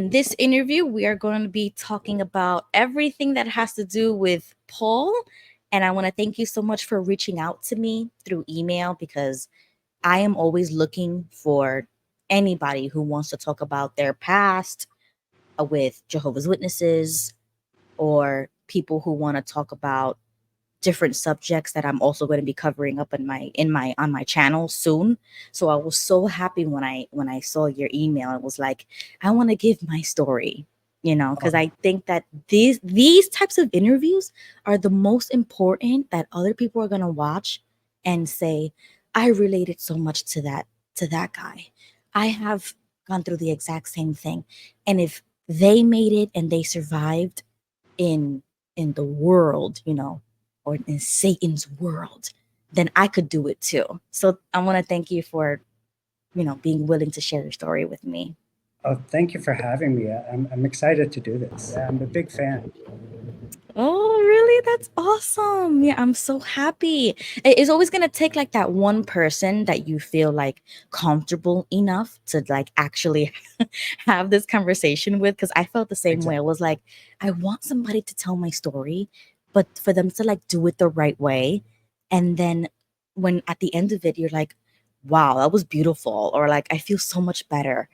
in this interview, we are going to be talking about everything that has to do with Paul. And I want to thank you so much for reaching out to me through email because I am always looking for anybody who wants to talk about their past with Jehovah's Witnesses or people who want to talk about different subjects that I'm also going to be covering up in my on my channel soon. So I was so happy when I saw your email. It was like, I want to give my story, because Oh, I think that these types of interviews are the most important that other people are going to watch and say, I related so much to that guy. I have gone through the exact same thing. And if they made it and they survived in in the world, or in Satan's world, then I could do it too. So I want to thank you for, being willing to share your story with me. thank you for having me. I'm excited to do this. I'm a big fan. Oh, really? That's awesome. Yeah, I'm so happy. It's always going to take like that one person that you feel like comfortable enough to like actually have this conversation with, because I felt the same way. I Exactly. was like, I want somebody to tell my story, but for them to like do it the right way. And then when at the end of it, you're like, wow, that was beautiful. Or like, I feel so much better.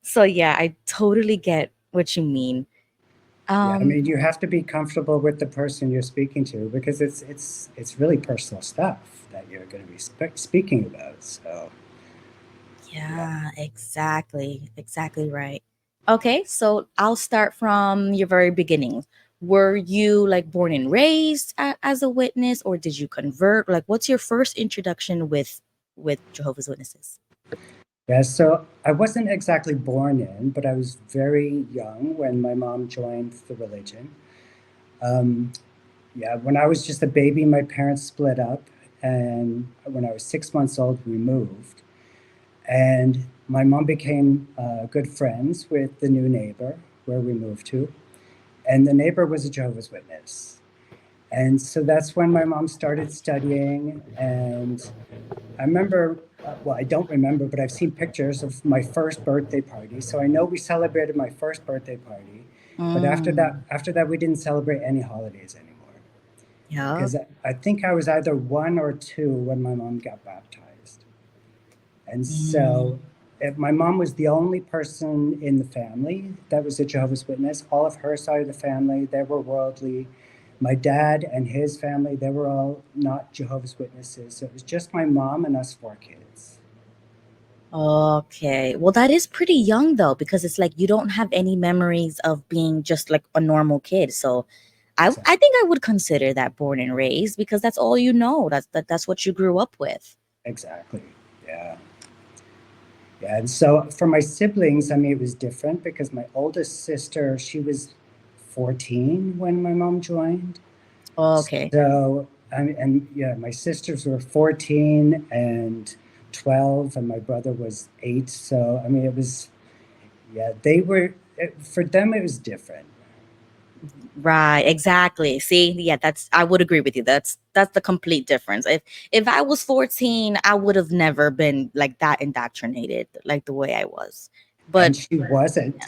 So yeah, I totally get what you mean. Yeah, I Um, mean, you have to be comfortable with the person you're speaking to because it's really personal stuff that you're going to be speaking about. So, yeah. Yeah, exactly. Exactly right. Okay, so I'll start from your very beginning. Were you like born and raised as a witness, or did you convert? Like, what's your first introduction with Jehovah's Witnesses? Yeah, so I wasn't exactly born in, but I was very young when my mom joined the religion. Um, yeah, when I was just a baby, my parents split up, and when I was 6 months old, we moved. And my mom became good friends with the new neighbor where we moved to, and the neighbor was a Jehovah's Witness. And so that's when my mom started studying. And I remember, well, I don't remember, but I've seen pictures of my first birthday party. So I know we celebrated my first birthday party. But Mm, after that, we didn't celebrate any holidays anymore yeah. because I think I was either one or two when my mom got baptized. And Mm, so my mom was the only person in the family that was a Jehovah's Witness. All of her side of the family, they were worldly. My dad and his family, they were all not Jehovah's Witnesses. So it was just my mom and us four kids. okay. Well, that is pretty young though, because it's like you don't have any memories of being just like a normal kid. So I Exactly. think I would consider that born and raised because that's all you know. That's what you grew up with. Exactly. Yeah. Yeah. And so for my siblings, I mean, it was different because my oldest sister, she was 14 when my mom joined. Okay. So, and yeah, my sisters were 14 and 12, and my brother was 8. So, I mean, it was, yeah, for them, it was different. Right, exactly. See, yeah, that's I would agree with you. That's the complete difference. If I was 14, I would have never been like that indoctrinated like the way I was. But And she wasn't.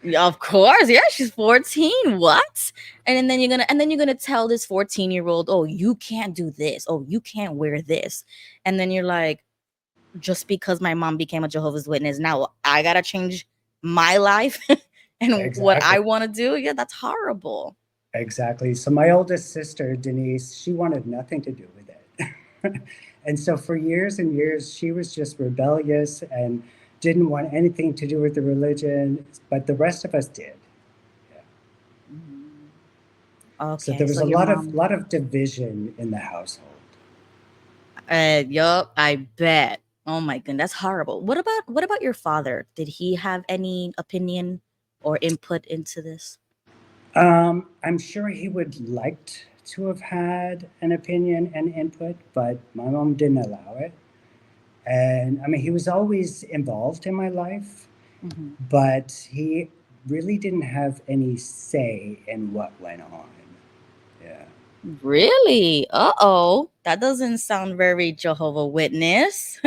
yeah, of course, yeah, she's 14. What? And then you're gonna tell this 14-year-old, oh, you can't do this, oh, you can't wear this. And then you're like, just because my mom became a Jehovah's Witness, now I gotta change my life and what Exactly. I want to do. Yeah, that's horrible. Exactly. So, my oldest sister, Denise, she wanted nothing to do with it. And so, for years and years, she was just rebellious and didn't want anything to do with the religion, but the rest of us did. Yeah. Mhm. So Okay, there was so a your lot of mom, division in the household. yup, I bet. Oh my goodness, that's horrible. What about your father? Did he have any opinion or input into this? I'm sure he would liked to have had an opinion and input, but my mom didn't allow it. And I mean, he was always involved in my life, Hmm. but he really didn't have any say in what went on. Yeah. Really? Uh-oh. That doesn't sound very Jehovah Witness.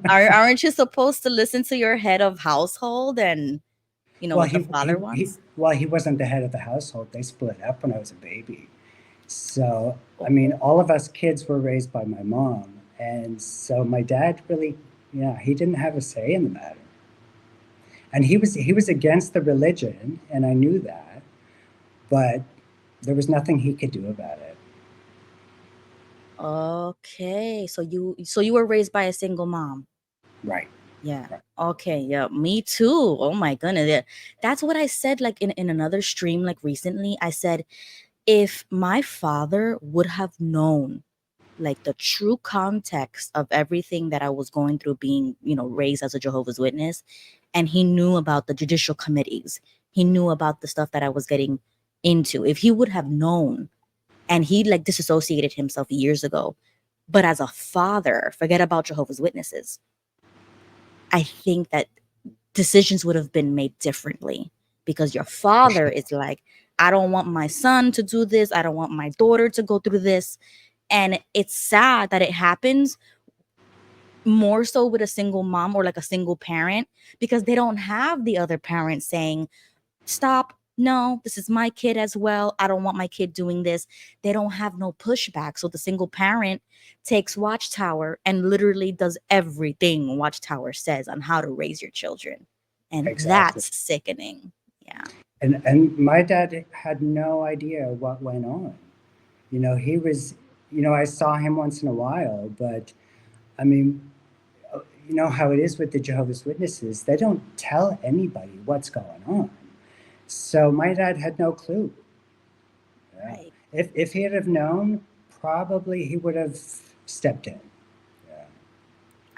Aren't you supposed to listen to your head of household and Well, what the father wants? he wasn't the head of the household. They split up when I was a baby. So, I mean, Oh, all of us kids were raised by my mom. And so my dad really, yeah, he didn't have a say in the matter. And he was against the religion, and I knew that, but there was nothing he could do about it. okay. So you were raised by a single mom. Right. Yeah. Right. Okay. Yeah. Me too. Oh my goodness. Yeah. That's what I said. Like in another stream, like recently, I said if my father would have known like the true context of everything that I was going through being, raised as a Jehovah's Witness, and he knew about the judicial committees, he knew about the stuff that I was getting into. If he would have known, and he like disassociated himself years ago, but as a father, forget about Jehovah's Witnesses. I think that decisions would have been made differently because your For father sure. is like, I don't want my son to do this. I don't want my daughter to go through this. And it's sad that it happens more so with a single mom or like a single parent because they don't have the other parent saying, stop. No, this is my kid as well. I don't want my kid doing this. They don't have no pushback. So the single parent takes Watchtower and literally does everything Watchtower says on how to raise your children. And Exactly. that's sickening. Yeah. And my dad had no idea what went on. He was, I saw him once in a while, but I mean, you know how it is with the Jehovah's Witnesses, they don't tell anybody what's going on. So my dad had no clue. Yeah. Right. If he'd have known, probably he would have stepped in.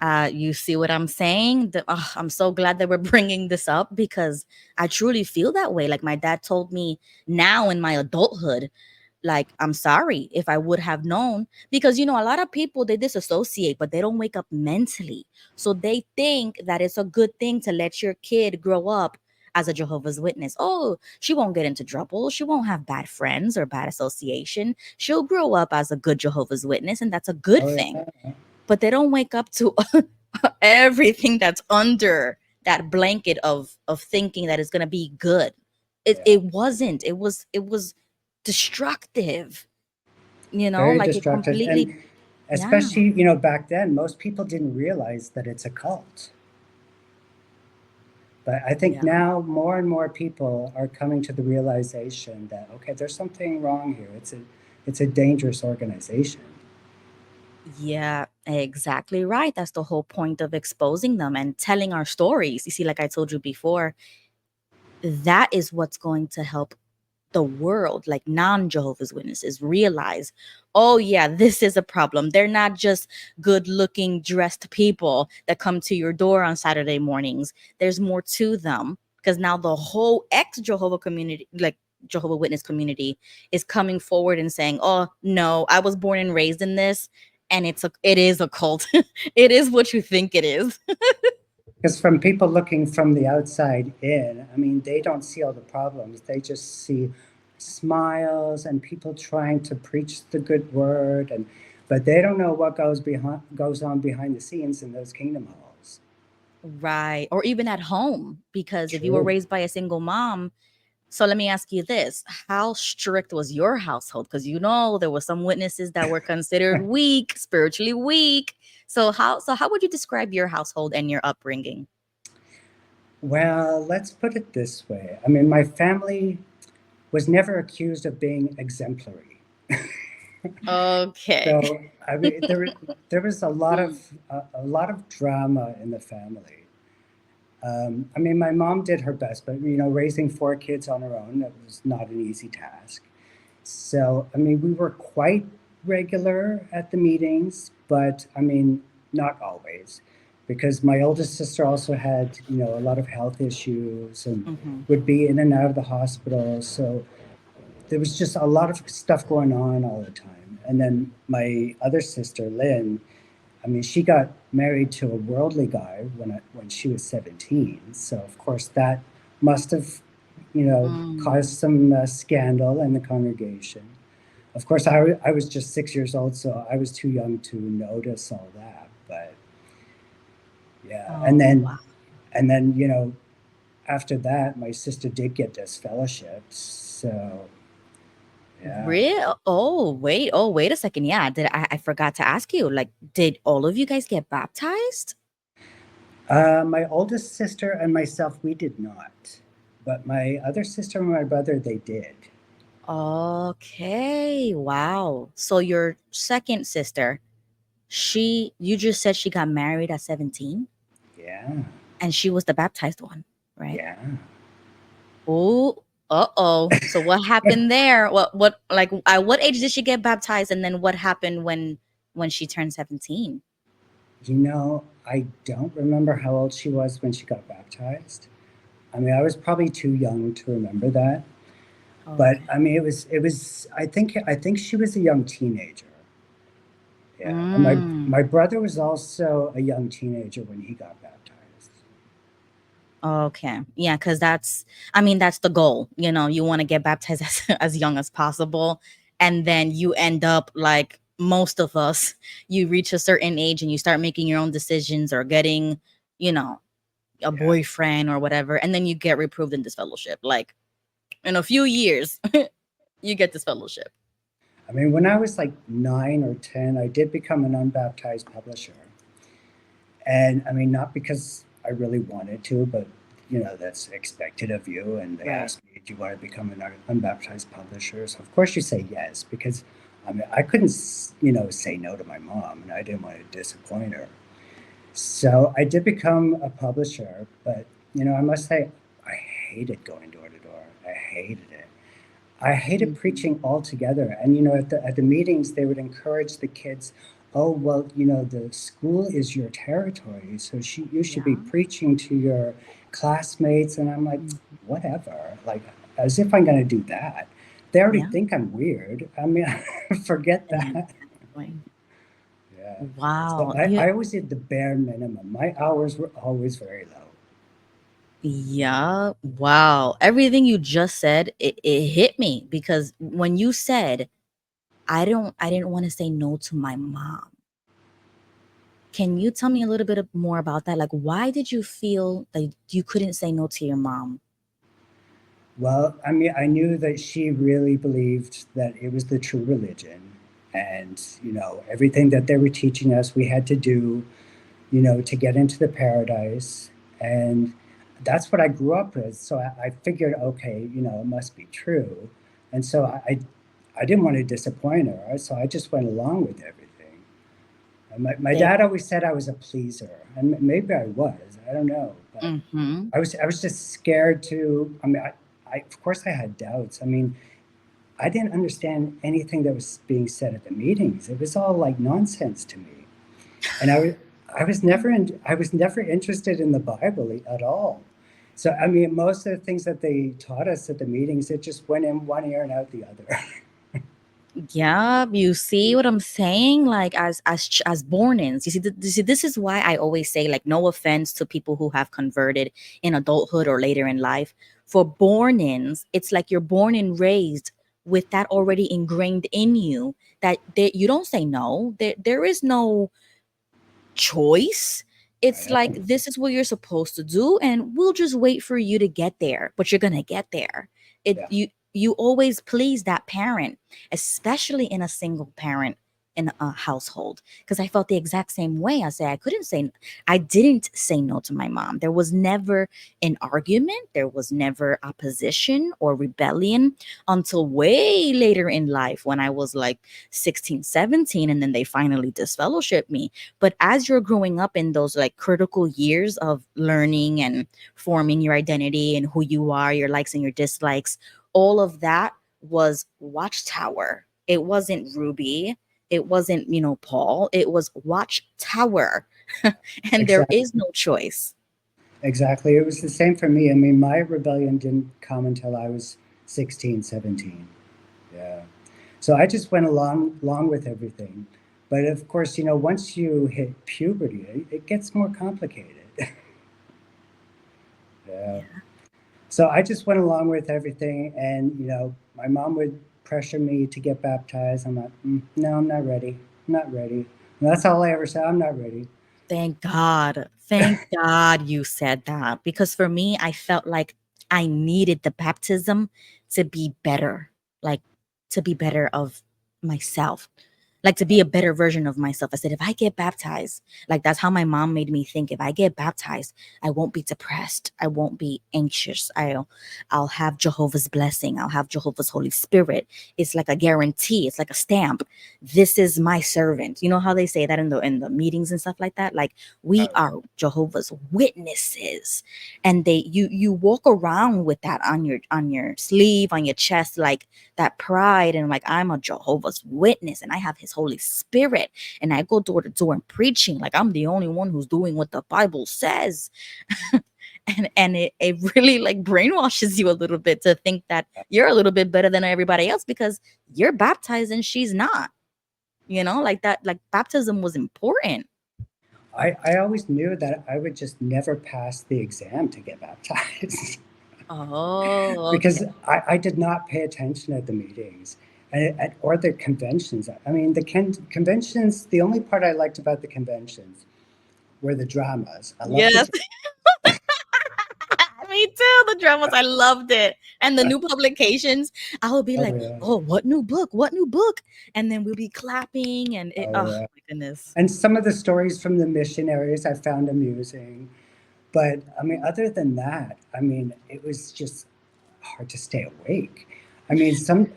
Yeah. You see what I'm saying? I'm so glad that we're bringing this up because I truly feel that way. Like my dad told me now in my adulthood, like I'm sorry if I would have known because a lot of people they disassociate but they don't wake up mentally. So they think that it's a good thing to let your kid grow up as a Jehovah's Witness. Oh, she won't get into trouble. She won't have bad friends or bad association. She'll grow up as a good Jehovah's Witness and that's a good Oh, thing. yeah. But they don't wake up to everything that's under that blanket of thinking that it's going to be good. it Yeah. it wasn't. It was destructive, Very like it destructive. completely. And Yeah. especially, back then, most people didn't realize that it's a cult. But I think Yeah. now more and more people are coming to the realization that, okay, there's something wrong here. It's a dangerous organization. Yeah, exactly right. That's the whole point of exposing them and telling our stories. You see, like I told you before, that is what's going to help the world, like non-Jehovah's Witnesses, realize, oh yeah, this is a problem. They're not just good-looking dressed people that come to your door on Saturday mornings. There's more to them because now the whole ex-Jehovah community, like Jehovah Witness community, is coming forward and saying, oh no, I was born and raised in this, and it is a cult. It is what you think it is. Because from people looking from the outside in, I mean, they don't see all the problems. They just see smiles and people trying to preach the good word, but they don't know what goes on behind the scenes in those kingdom halls. Right. Or even at home, because if you were True. raised by a single mom. So let me ask you this. How strict was your household? Because there were some witnesses that were considered weak, spiritually weak. So how would you describe your household and your upbringing? Well, let's put it this way. I mean, my family was never accused of being exemplary. Okay. So, I mean, there was a lot of drama in the family. I mean, my mom did her best, but raising four kids on her own, that was not an easy task. So, I mean, we were quite regular at the meetings, but I mean, not always, because my oldest sister also had, a lot of health issues and Hmm. would be in and out of the hospital. So there was just a lot of stuff going on all the time. And then my other sister, Lynn, I mean, she got married to a worldly guy when she was 17. So of course that must have, Mm. caused some scandal in the congregation. Of course, I was just 6 years old, so I was too young to notice all that. But yeah, and Oh, then wow. and then after that, my sister did get disfellowshipped. So, yeah. Real? Oh, wait a second. Yeah, I forgot to ask you. Like, did all of you guys get baptized? My oldest sister and myself, we did not. But my other sister and my brother, they did. Okay. Wow. So your second sister, you just said she got married at 17 Yeah. and she was the baptized one, right? Yeah. Oh, uh-oh. So what happened there? Like at what age did she get baptized and then what happened when she turned 17? I don't remember how old she was when she got baptized. I mean, I was probably too young to remember that. But Okay. I mean, it was. I think she was a young teenager. Yeah, and my Mm. brother was also a young teenager when he got baptized. Okay. Yeah, because I mean, that's the goal. You want to get baptized as young as possible. And then you end up like most of us, you reach a certain age and you start making your own decisions or getting, you know, a Yeah, boyfriend or whatever. And then you get reproved in this fellowship. Like in a few years, you get this fellowship. I mean, when I was like 9 or 10, I did become an unbaptized publisher, and I mean, not because I really wanted to, but that's expected of you. And they Right. asked me, "Do you want to become an unbaptized publisher?" So of course you say yes, because I mean, I couldn't, say no to my mom, and I didn't want to disappoint her. So I did become a publisher, but I must say I hated going door to door. I hated it. I hated Mhm. preaching altogether. And at the meetings, they would encourage the kids. Oh well, the school is your territory, so you should be Yeah. preaching to your classmates. And I'm like, Mhm. whatever. Like, as if I'm going to do that. They already Yeah. think I'm weird. I mean, forget that. Exactly. Yeah. So Wow. I always did the bare minimum. My hours were always very low. Yeah. Wow. Everything you just said, it hit me because when you said, I didn't want to say no to my mom. Can you tell me a little bit more about that? Like, why did you feel that you couldn't say no to your mom? Well, I mean, I knew that she really believed that it was the true religion. And, everything that they were teaching us, we had to do, to get into the paradise. And that's what I grew up with. So I figured, okay, it must be true. And so I didn't want to disappoint her. So I just went along with everything. And my They dad always said I was a pleaser. And maybe I was, I don't know. But mm-hmm. I was just scared to. I mean, of course I had doubts. I mean, I didn't understand anything that was being said at the meetings. It was all like nonsense to me, and I was never interested in the Bible at all. So I mean, most of the things that they taught us at the meetings, it just went in one ear and out the other. Yeah, you see what I'm saying? Like as born-ins, you see, this is why I always say, like, no offense to people who have converted in adulthood or later in life. For born-ins, it's like you're born and raised with that already ingrained in you that you don't say no. There is no choice. I It's like know. this is what you're supposed to do, and we'll just wait for you to get there. But you're gonna get there. It Yeah, you always please that parent, especially in a single parent in a household. Because I felt the exact same way. I didn't say no to my mom. There was never an argument. There was never opposition or rebellion until way later in life when I was like 16, 17, and then they finally disfellowshipped me. But as you're growing up in those like critical years of learning and forming your identity and who you are, your likes and your dislikes, all of that was Watchtower. It wasn't Ruby. It wasn't, Paul. It was Watchtower. And there exactly. is no choice. Exactly. It was the same for me. I mean, my rebellion didn't come until I was 16, 17. Yeah. So I just went along with everything. But of course, once you hit puberty, it gets more complicated. Yeah. Yeah. So I just went along with everything, and my mom would pressure me to get baptized. I'm like, no, I'm not ready. I'm not ready. And that's all I ever said. I'm not ready. Thank God. Thank God you said that. Because for me, I felt like I needed the baptism to be better, like to be better of myself, like to be a better version of myself. I said, if I get baptized, like that's how my mom made me think. If I get baptized, I won't be depressed. I won't be anxious. I'll have Jehovah's blessing. I'll have Jehovah's Holy Spirit. It's like a guarantee. It's like a stamp. This is my servant. You know how they say that in the meetings and stuff like that? Like we Oh, are Jehovah's witnesses. And you walk around with that on your sleeve, on your chest, like that pride, and like I'm a Jehovah's Witness and I have his Holy Spirit, and I go door to door and preaching like I'm the only one who's doing what the Bible says. And it really like brainwashes you a little bit to think that you're a little bit better than everybody else because you're baptized and she's not. Like that, like baptism was important. I always knew that I would just never pass the exam to get baptized. Oh, okay. Because I did not pay attention at the meetings or the conventions. I mean, the conventions, the only part I liked about the conventions were the dramas. I loved the Yes. Me too. The dramas, I loved it. And the new publications, I would be oh like, yeah, "Oh, what new book? What new book?" And then we'll be clapping, and oh oh yeah. my goodness. And some of the stories from the missionaries I found amusing. But I mean, other than that, I mean, it was just hard to stay awake. I mean, some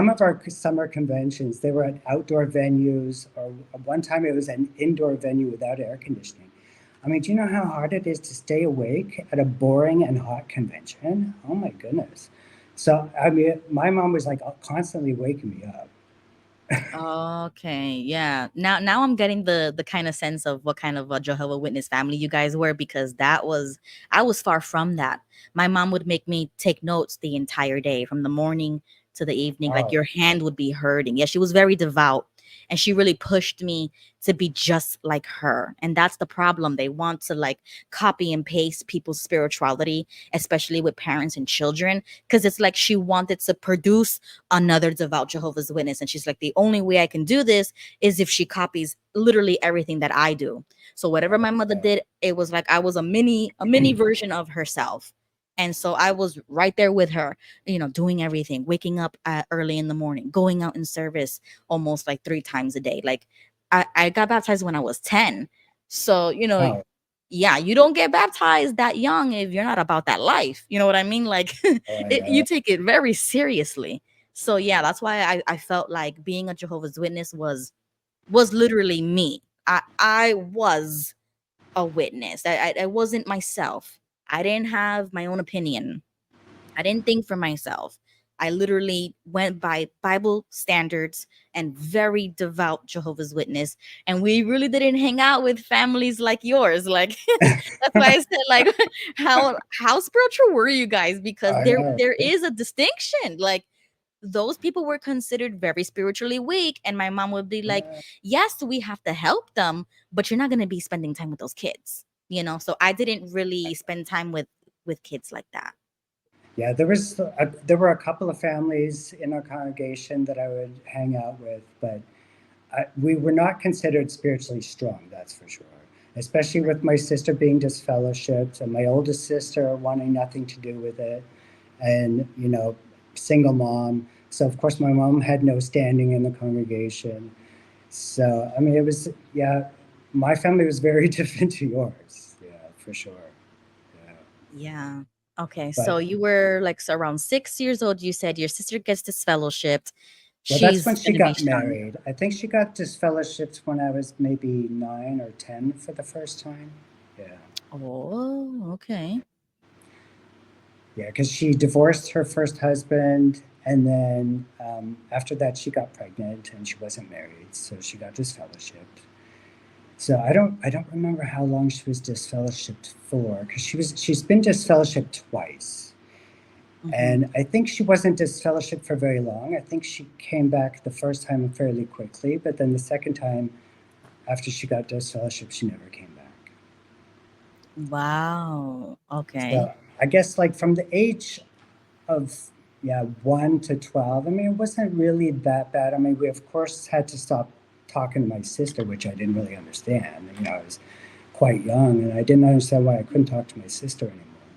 of our summer conventions, they were at outdoor venues, or one time it was an indoor venue without air conditioning. I mean, do you know how hard it is to stay awake at a boring and hot convention? Oh my goodness. So, I mean, my mom was like constantly waking me up. Okay, yeah. Now I'm getting the kind of sense of what kind of a Jehovah Witness family you guys were, because I was far from that. My mom would make me take notes the entire day from the morning to the evening. Like Oh, your hand would be hurting. Yeah, she was very devout, and she really pushed me to be just like her. And that's the problem. They want to like copy and paste people's spirituality, especially with parents and children, because it's like she wanted to produce another devout Jehovah's Witness. And she's like, the only way I can do this is if she copies literally everything that I do. So whatever my mother oh, did, it was like I was a mini version of herself. And so I was right there with her, doing everything, waking up early in the morning, going out in service almost like 3 times a day. Like I got baptized when I was 10. So, oh, yeah, you don't get baptized that young if you're not about that life. You know what I mean? Like oh, I you know. take it very seriously. So yeah, that's why I felt like being a Jehovah's Witness was literally me. I was a witness. I wasn't myself. I didn't have my own opinion. I didn't think for myself. I literally went by Bible standards and very devout Jehovah's Witness. And we really didn't hang out with families like yours. Like that's why I said like how spiritual were you guys? Because I know. there is a distinction. Like those people were considered very spiritually weak, and my mom would be like, Yeah. yes, we have to help them, but you're not going to be spending time with those kids. So I didn't really spend time with kids like that. Yeah, there were a couple of families in our congregation that I would hang out with, but we were not considered spiritually strong, that's for sure. Especially with my sister being disfellowshipped and my oldest sister wanting nothing to do with it, and single mom. So of course my mom had no standing in the congregation. So I mean, it was, yeah, my family was very different to yours. Yeah, for sure. Yeah, Yeah. Okay. So but you were like around 6 years old. You said your sister gets disfellowshipped. well, that's She's when she going to be got shunned. married. I think she got disfellowshipped when I was maybe 9 or 10 for the first time. Yeah. Oh, okay. Yeah, because she divorced her first husband, and then after that, she got pregnant and she wasn't married, so she got disfellowshipped. So I don't remember how long she was disfellowshipped for, because she's been disfellowshipped twice. Hmm. And I think she wasn't disfellowshipped for very long. I think she came back the first time fairly quickly, but then the second time, after she got disfellowshipped, she never came back. Wow. Okay. So I guess like from the age of, yeah, 1 to 12, I mean, it wasn't really that bad. I mean, we of course had to stop talking to my sister, which I didn't really understand. quite young, and I didn't understand why I couldn't talk to my sister anymore.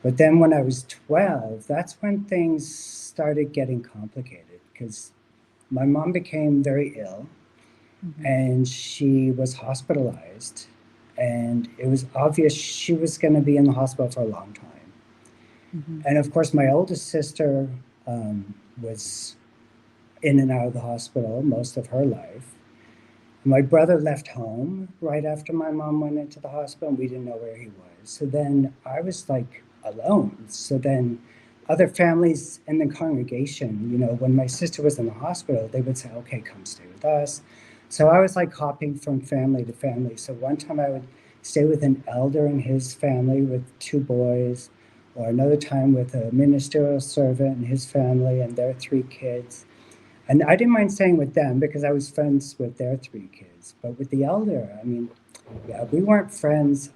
But then when I was 12, that's when things started getting complicated because my mom became very ill Mhm. and she was hospitalized. And it was obvious she was going to be in the hospital for a long time. Mhm. And of course, my oldest sister was in and out of the hospital most of her life. My brother left home right after my mom went into the hospital, and we didn't know where he was. So then I was like alone. So then other families in the congregation, when my sister was in the hospital, they would say, okay, come stay with us. So I was like hopping from family to family. So one time I would stay with an elder and his family with two boys, or another time with a ministerial servant and his family and their three kids. And I didn't mind staying with them because I was friends with their three kids. But with the elder, I mean, yeah, we weren't friends.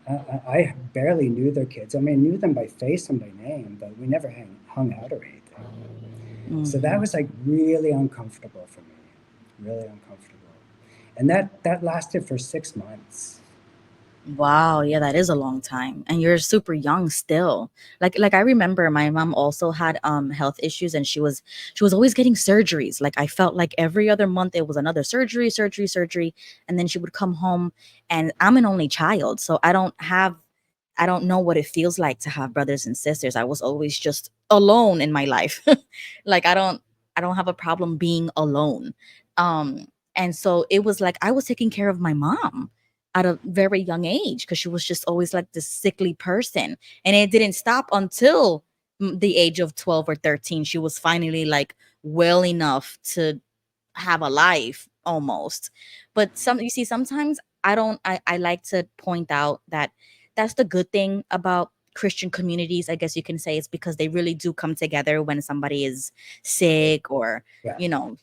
I barely knew their kids. I mean, knew them by face and by name, but we never hung out or anything. So that Mhm. was like really uncomfortable for me, really uncomfortable. And that lasted for 6 months. Wow, yeah, that is a long time. And you're super young still. Like I remember my mom also had health issues, and she was always getting surgeries. Like I felt like every other month it was another surgery, surgery, surgery, and then she would come home, and I'm an only child, so I don't know what it feels like to have brothers and sisters. I was always just alone in my life. Like I don't have a problem being alone. Um and so it was like I was taking care of my mom at a very young age because she was just always like this sickly person. And it didn't stop until the age of 12 or 13. She was finally like well enough to have a life almost. But some you see sometimes I like to point out that that's the good thing about Christian communities, I guess you can say. It's because they really do come together when somebody is sick or, Yeah, you know,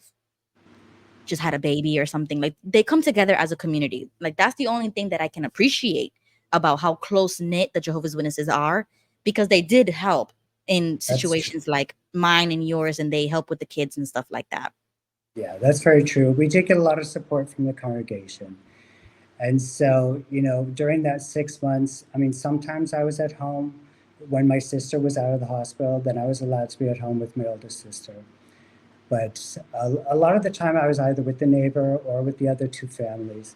just had a baby or something. Like they come together as a community. Like that's the only thing that I can appreciate about how close knit the Jehovah's Witnesses are, because they did help in that's true. situations like mine and yours, and they help with the kids and stuff like that. Yeah, that's very true. We did get a lot of support from the congregation. And so, during that 6 months, I mean, sometimes I was at home when my sister was out of the hospital, then I was allowed to be at home with my oldest sister. But a lot of the time I was either with the neighbor or with the other two families.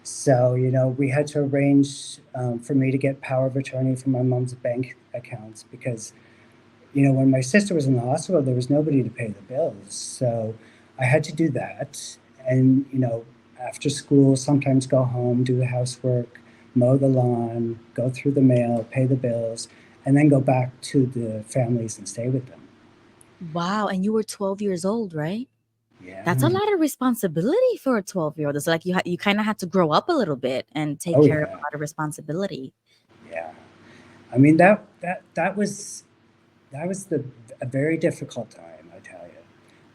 So, we had to arrange for me to get power of attorney from my mom's bank accounts because when my sister was in the hospital, there was nobody to pay the bills. So I had to do that. And, after school, sometimes go home, do the housework, mow the lawn, go through the mail, pay the bills, and then go back to the families and stay with them. Wow, and you were 12 years old, right? That's a Yeah. lot of responsibility for a 12-year-old. It's like you kind of had to grow up a little bit and take Oh, care of yeah. a lot of responsibility. Yeah. I mean, that was a very difficult time, I tell you.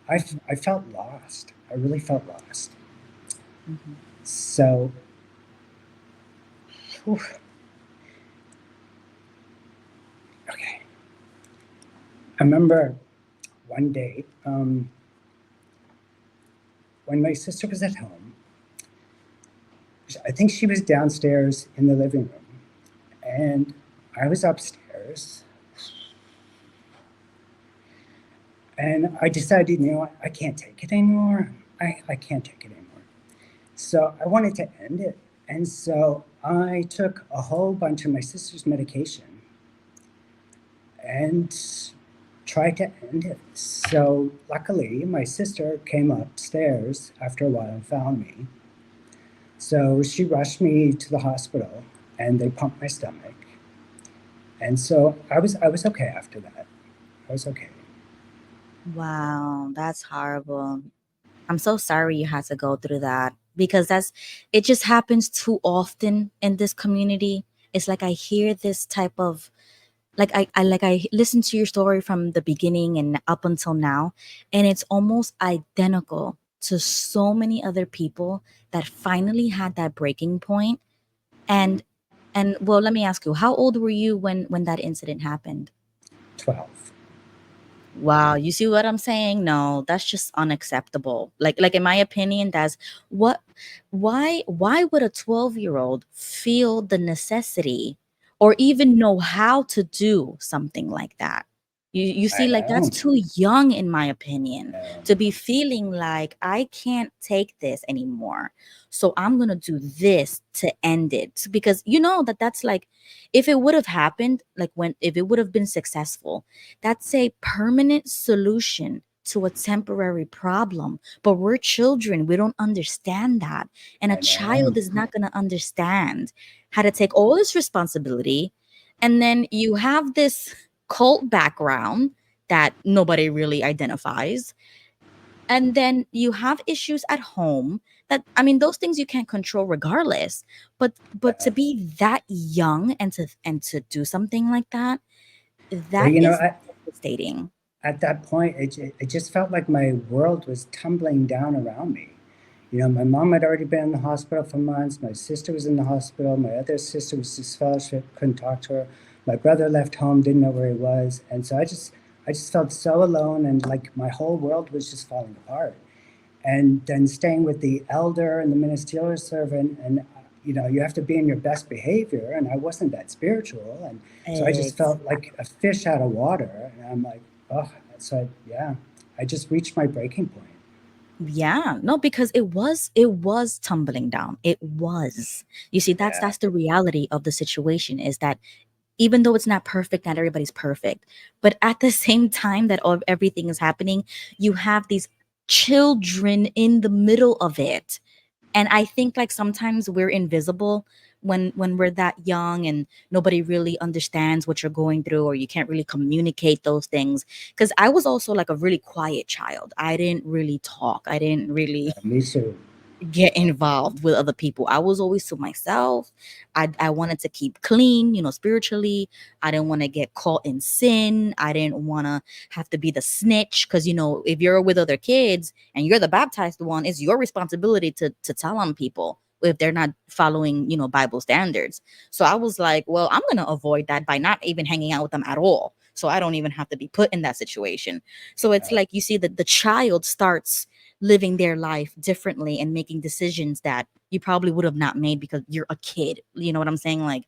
Mhm, I felt lost. I really felt lost. mhm. So, whew, okay. I remember one day when my sister was at home. I think she was downstairs in the living room, and I was upstairs. And I decided, I can't take it anymore. I can't take it anymore. So I wanted to end it. And so I took a whole bunch of my sister's medication and tried to end it. So luckily, my sister came upstairs after a while and found me. So she rushed me to the hospital and they pumped my stomach. And so I was okay after that. I was okay. Wow, that's horrible. I'm so sorry you had to go through that, because it just happens too often in this community. It's like I hear this type of, I listen to your story from the beginning and up until now, and it's almost identical to so many other people that finally had that breaking point. Mhm. And well, let me ask you, how old were you when that incident happened? 12. Wow, you see what I'm saying? No, that's just unacceptable. Like in my opinion, that's what why would a 12-year-old feel the necessity or even know how to do something like that? You I see, like that's know. too young in my opinion Yeah, to be feeling like I can't take this anymore. So I'm gonna do this to end it. Because you know that that's like if it would have happened, like when if it would have been successful, that's a permanent solution to a temporary problem. But we're children. We don't understand that. And a I know. child is not going to understand how to take all this responsibility. And then you have this cult background that nobody really identifies. And then you have issues at home that I mean those things you can't control regardless. But to be that young and to do something like that, Well, that is devastating. at that point, it just felt like my world was tumbling down around me. My mom had already been in the hospital for months. My sister was in the hospital. My other sister was disfellowship, couldn't talk to her. My brother left home, didn't know where he was, and so I just felt so alone, and like my whole world was just falling apart. And then staying with the elder and the ministerial servant, and you have to be in your best behavior, and I wasn't that spiritual, and so I just felt like a fish out of water, and I'm like, oh, so yeah, I just reached my breaking point. Yeah, no, because it was tumbling down. It was. You see, that's Yeah, that's the reality of the situation is that even though it's not perfect, not everybody's perfect. But at the same time that all everything is happening, you have these children in the middle of it. And I think like sometimes we're invisible when we're that young and nobody really understands what you're going through or you can't really communicate those things. Because I was also like a really quiet child. I didn't really talk. I didn't really me too. get involved with other people. I was always to myself. I wanted to keep clean, spiritually. I didn't want to get caught in sin. I didn't want to have to be the snitch because if you're with other kids and you're the baptized one, it's your responsibility to tell on people if they're not following, Bible standards. So I was like, well, I'm going to avoid that by not even hanging out with them at all. So I don't even have to be put in that situation. So it's Uh, like you see that the child starts living their life differently and making decisions that you probably would have not made because you're a kid. You know what I'm saying? Like,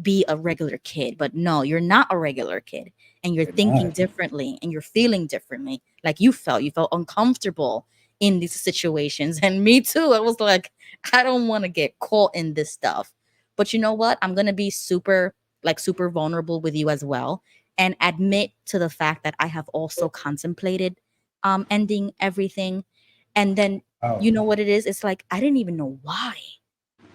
be a regular kid. But no, you're not a regular kid. And you're you're thinking not. differently and you're feeling differently. Like you felt. You felt uncomfortable in these situations. And me too. I was like, I don't want to get caught in this stuff. But you know what? I'm gonna be super vulnerable with you as well and admit to the fact that I have also contemplated ending everything. And then Oh, you know what it is? It's like I didn't even know why.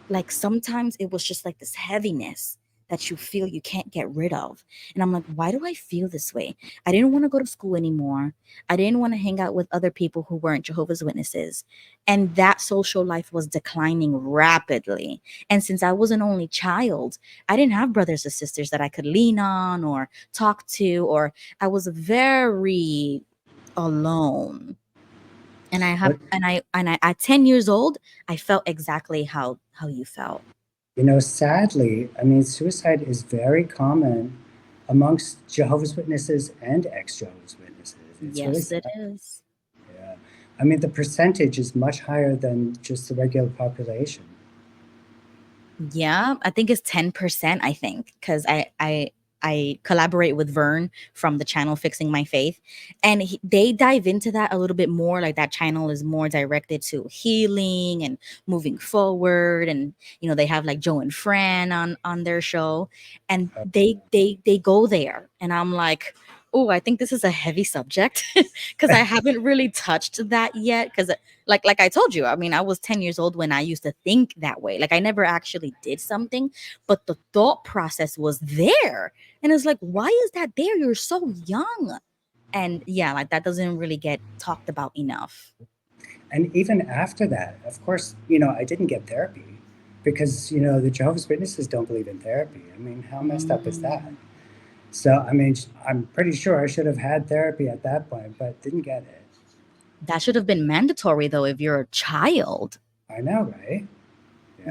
Like sometimes it was just like this heaviness that you feel you can't get rid of. And I'm like, why do I feel this way? I didn't want to go to school anymore. I didn't want to hang out with other people who weren't Jehovah's Witnesses. And that social life was declining rapidly. And since I was an only child, I didn't have brothers or sisters that I could lean on or talk to, or I was very alone. And I have but and I at 10 years old, I felt exactly how you felt. sadly, I mean, suicide is very common amongst Jehovah's Witnesses and ex-Jehovah's Witnesses. It's really Yes, it sad. is. Yeah. I mean, the percentage is much higher than just the regular population. Yeah, I think it's 10%, I think, because I collaborate with Vern from the channel Fixing My Faith, and they dive into that a little bit more. Like that channel is more directed to healing and moving forward, and they have like Joe and Fran on their show, and Uh, they go there, and I'm like, oh, I think this is a heavy subject because I haven't really touched that yet. Because like I told you, I mean, I was 10 years old when I used to think that way. Like I never actually did something, but the thought process was there. And it's like, why is that there? You're so young. And yeah, like that doesn't really get talked about enough. and even after that, of course, I didn't get therapy because, the Jehovah's Witnesses don't believe in therapy. I mean, how messed up is that? Mm. So, I mean, I'm pretty sure I should have had therapy at that point, but didn't get it. That should have been mandatory though if you're a child. I know, right?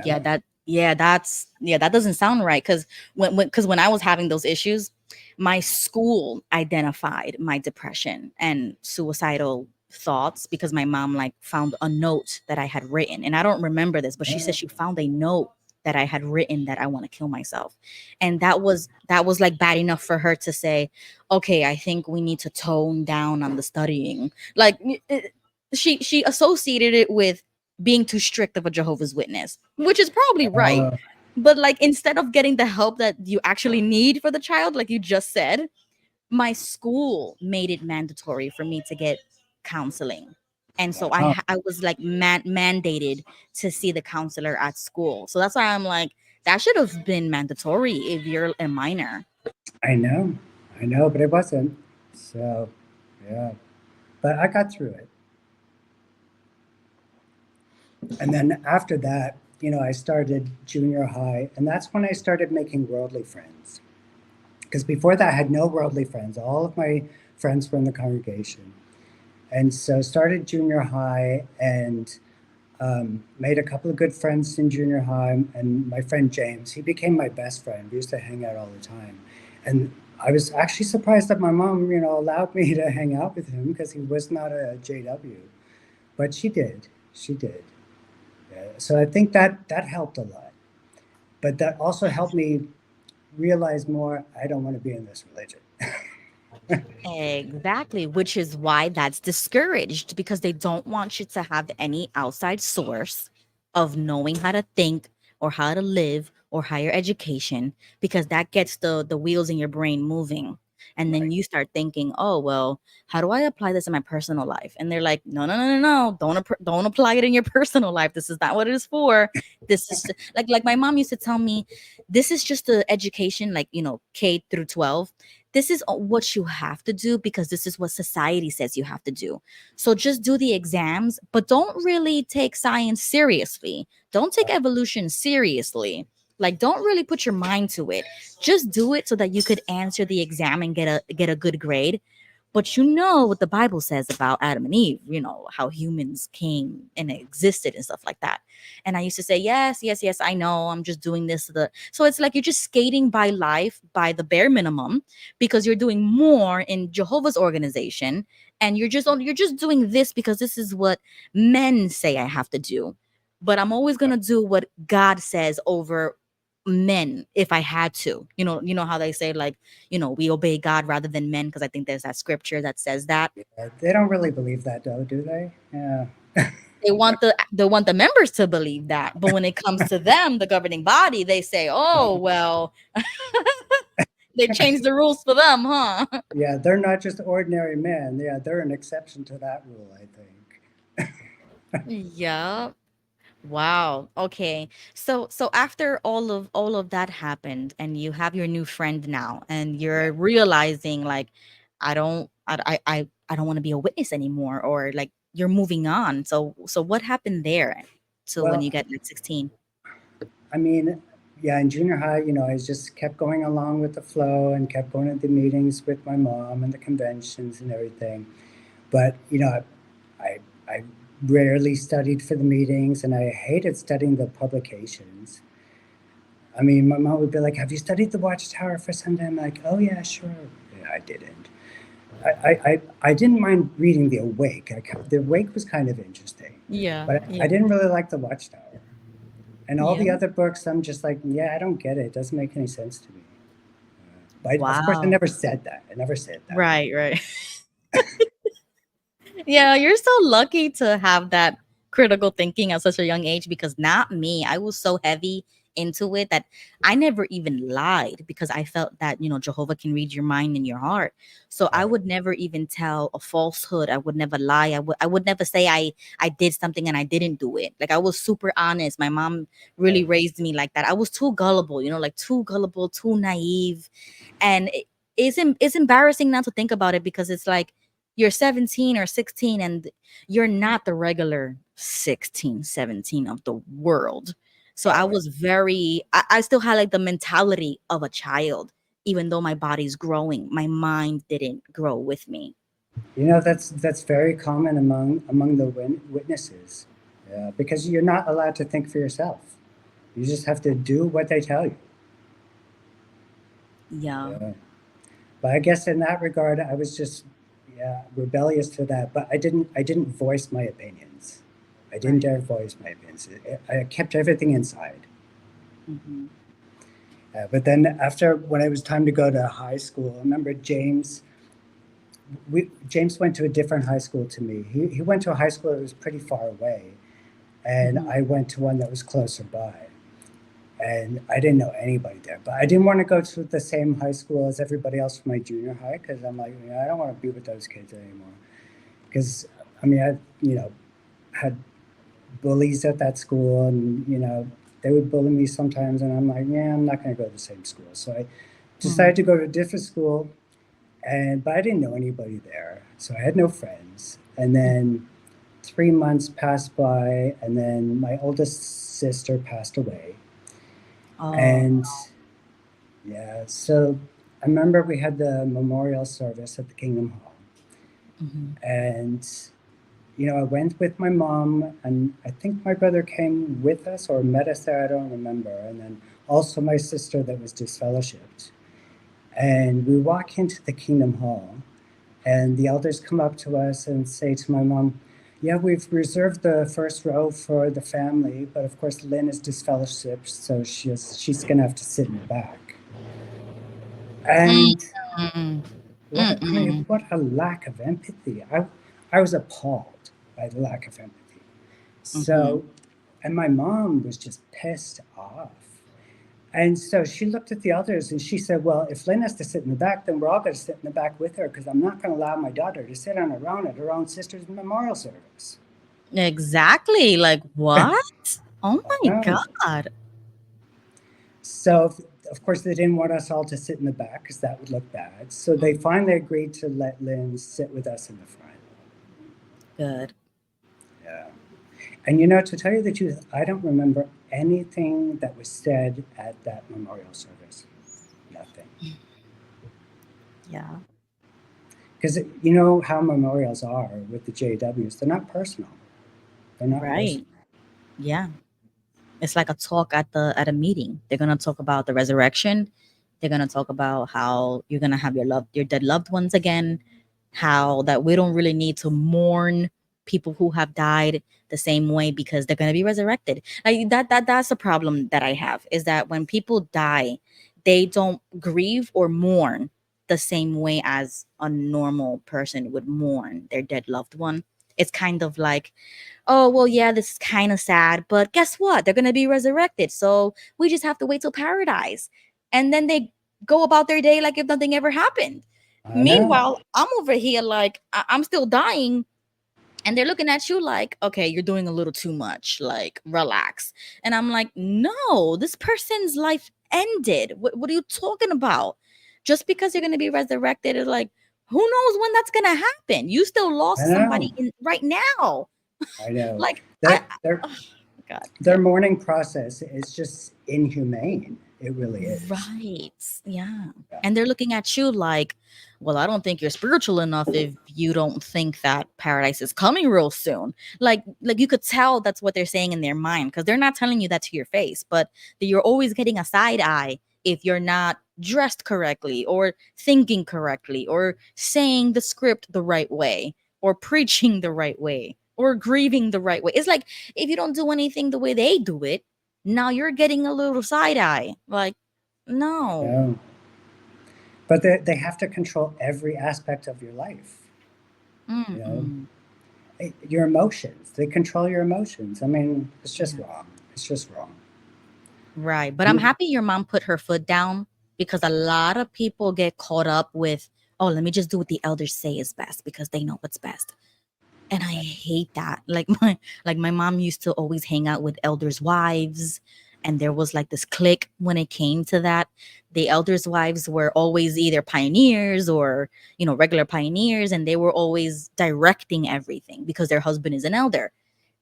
Yeah, Yeah. that doesn't sound right because when I was having those issues, My school identified my depression and suicidal thoughts because my mom like found a note that I had written, and I don't remember this, but she said Oh, she found a note that I had written that I want to kill myself. And that was like bad enough for her to say, "Okay, I think we need to tone down on the studying." Like she associated it with being too strict of a Jehovah's Witness, which is probably right. oh, But like instead of getting the help that you actually need for the child, like you just said, my school made it mandatory for me to get counseling. And so wow. I was like mandated to see the counselor at school. So that's why I'm like, that should have been mandatory if you're a minor. I know, I know, but it wasn't. So, yeah. But I got through it. And then after that, I started junior high, and that's when I started making worldly friends. Because before that, I had no worldly friends. All of my friends were in the congregation. And so started junior high and made a couple of good friends in junior high. And my friend James, he became my best friend. We used to hang out all the time. And I was actually surprised that my mom, allowed me to hang out with him because he was not a JW. But she did. She did. Yeah. So I think that helped a lot. But that also helped me realize more I don't want to be in this religion. Exactly, which is why that's discouraged because they don't want you to have any outside source of knowing how to think or how to live or higher education because that gets the wheels in your brain moving. And then Right. you start thinking, "Oh, well, how do I apply this in my personal life?" And they're like, "No, no, no, no, no. Don't apply it in your personal life. This is not what it is for. This is like my mom used to tell me, this is just the education like, K through 12. This is what you have to do because this is what society says you have to do. So just do the exams, but don't really take science seriously. Don't take evolution seriously. Like don't really put your mind to it. Just do it so that you could answer the exam and get a good grade. But you know what the Bible says about Adam and Eve, how humans came and existed and stuff like that. And I used to say, yes, yes, yes, I know. I'm just doing this. So it's like you're just skating by life by the bare minimum because you're doing more in Jehovah's organization. And you're just doing this because this is what men say I have to do. But I'm always gonna do what God says over men if I had to. You know how they say like, we obey God rather than men because I think there's that scripture that says that. They don't really believe that, though, do they? Yeah. They want the members to believe that, but when it comes to them, the governing body, they say, "Oh, well, they changed the rules for them, huh?" Yeah, they're not just ordinary men. Yeah, they're an exception to that rule, I think. Yeah. Wow. Okay. So after all of that happened and you have your new friend now and Yeah. you're realizing like I don't want to be a witness anymore or like you're moving on. So what happened there to when Well, you get like 16? I mean, yeah, in junior high, I just kept going along with the flow and kept going to the meetings with my mom and the conventions and everything. But, I, I rarely studied for the meetings and I hated studying the publications. I mean, my mom would be like, "Have you studied the Watchtower for Sunday?" I'm like, "Oh, yeah, sure." Yeah, I didn't. I didn't mind reading The Awake. The Awake was kind of interesting, Yeah. but I Yeah. didn't really like The Watchtower. And all the Yeah. other books, I'm just like, yeah, I don't get it. It doesn't make any sense to me. But of course, I Wow. never said that. I never said that. Right, right. Yeah, you're so lucky to have that critical thinking at such a young age because not me. I was so heavy into it that I never even lied because I felt that, Jehovah can read your mind and your heart. So I Right, would never even tell a falsehood. I would never lie. I would never say I did something and I didn't do it. Like I was super honest. My mom really right. raised me like that. I was too gullible, like too gullible, too naive. And it's embarrassing now to think about it because it's like you're 17 or 16 and you're not the regular 16, 17 of the world. So I Oh, right. was I still had like the mentality of a child. Even though my body's growing, my mind didn't grow with me. That's very common among the witnesses, because you're not allowed to think for yourself. You just have to do what they tell you. Yeah. Yeah. But I guess in that regard, I was just, yeah, rebellious to that. But I didn't voice my opinions. I didn't Right. dare voice my opinions. I kept everything inside. Mm-hmm. But then after, when it was time to go to high school, I remember James. James went to a different high school to me. He went to a high school that was pretty far away, and Mm-hmm. I went to one that was closer by. And I didn't know anybody there. But I didn't want to go to the same high school as everybody else from my junior high because I'm like, I don't want to be with those kids anymore. Because I mean, I had bullies at that school, and they would bully me sometimes, and I'm like, yeah, I'm not going to go to the same school. So I decided to go to a different school, and but I didn't know anybody there, so I had no friends. And then 3 months passed by, and then my oldest sister passed away, Oh. and yeah, so I remember we had the memorial service at the Kingdom Hall, Mm-hmm. and I went with my mom, and I think my brother came with us or met us there. I don't remember. And then also my sister that was disfellowshipped. And we walk into the Kingdom Hall, and the elders come up to us and say to my mom, "Yeah, we've reserved the first row for the family, but of course Lynn is disfellowshipped, so she's gonna have to sit in the back." And Mm-mm. I mean, Mm-mm. what a lack of empathy! I was appalled by the lack of empathy. Mm-hmm. So, and my mom was just pissed off. And so she looked at the others and she said, "Well, if Lynn has to sit in the back, then we're all going to sit in the back with her because I'm not going to allow my daughter to sit on her own at her own sister's memorial service." Exactly. Like what? Oh I my know. God. So, of course, they didn't want us all to sit in the back because that would look bad. So they finally agreed to let Lynn sit with us in the front. Good. Yeah. And to tell you the truth, I don't remember anything that was said at that memorial service. Nothing. Yeah. Because you know how memorials are with the JWs, they're not personal. They're not Right. personal. Yeah. It's like a talk at a meeting. They're gonna talk about the resurrection. They're gonna talk about how you're gonna have your dead loved ones again. How that we don't really need to mourn people who have died the same way because they're gonna be resurrected. Like that's the problem that I have is that when people die, they don't grieve or mourn the same way as a normal person would mourn their dead loved one. It's kind of like, oh, well, yeah, this is kind of sad, but guess what? They're going to be resurrected. So we just have to wait till paradise. And then they go about their day like if nothing ever happened. I know. Meanwhile, I'm over here like I'm still dying. And they're looking at you like, okay, you're doing a little too much. Like, relax. And I'm like, no, this person's life ended. What are you talking about? Just because you're going to be resurrected is like, who knows when that's going to happen? You still I lost know. somebody in right now. I know. Like Their their oh God, their yeah. mourning process is just inhumane. It really is. Right. Yeah. Yeah. And they're looking at you like, well, I don't think you're spiritual enough if you don't think that paradise is coming real soon. Like you could tell that's what they're saying in their mind because they're not telling you that to your face, but you're always getting a side eye if you're not dressed correctly or thinking correctly or saying the script the right way or preaching the right way or grieving the right way. It's like if you don't do anything the way they do it, now you're getting a little side eye. Like, I no. know. But they have to control every aspect of your life. You know, Mm-mm. your emotions. They control your emotions. I mean, it's just Yeah. wrong. It's just wrong. Right. But I'm You, happy your mom put her foot down because a lot of people get caught up with, oh, let me just do what the elders say is best because they know what's best. And I hate that. Like my mom used to always hang out with elders' wives, and there was like this clique when it came to that. The elders' wives were always either pioneers or regular pioneers, and they were always directing everything because their husband is an elder.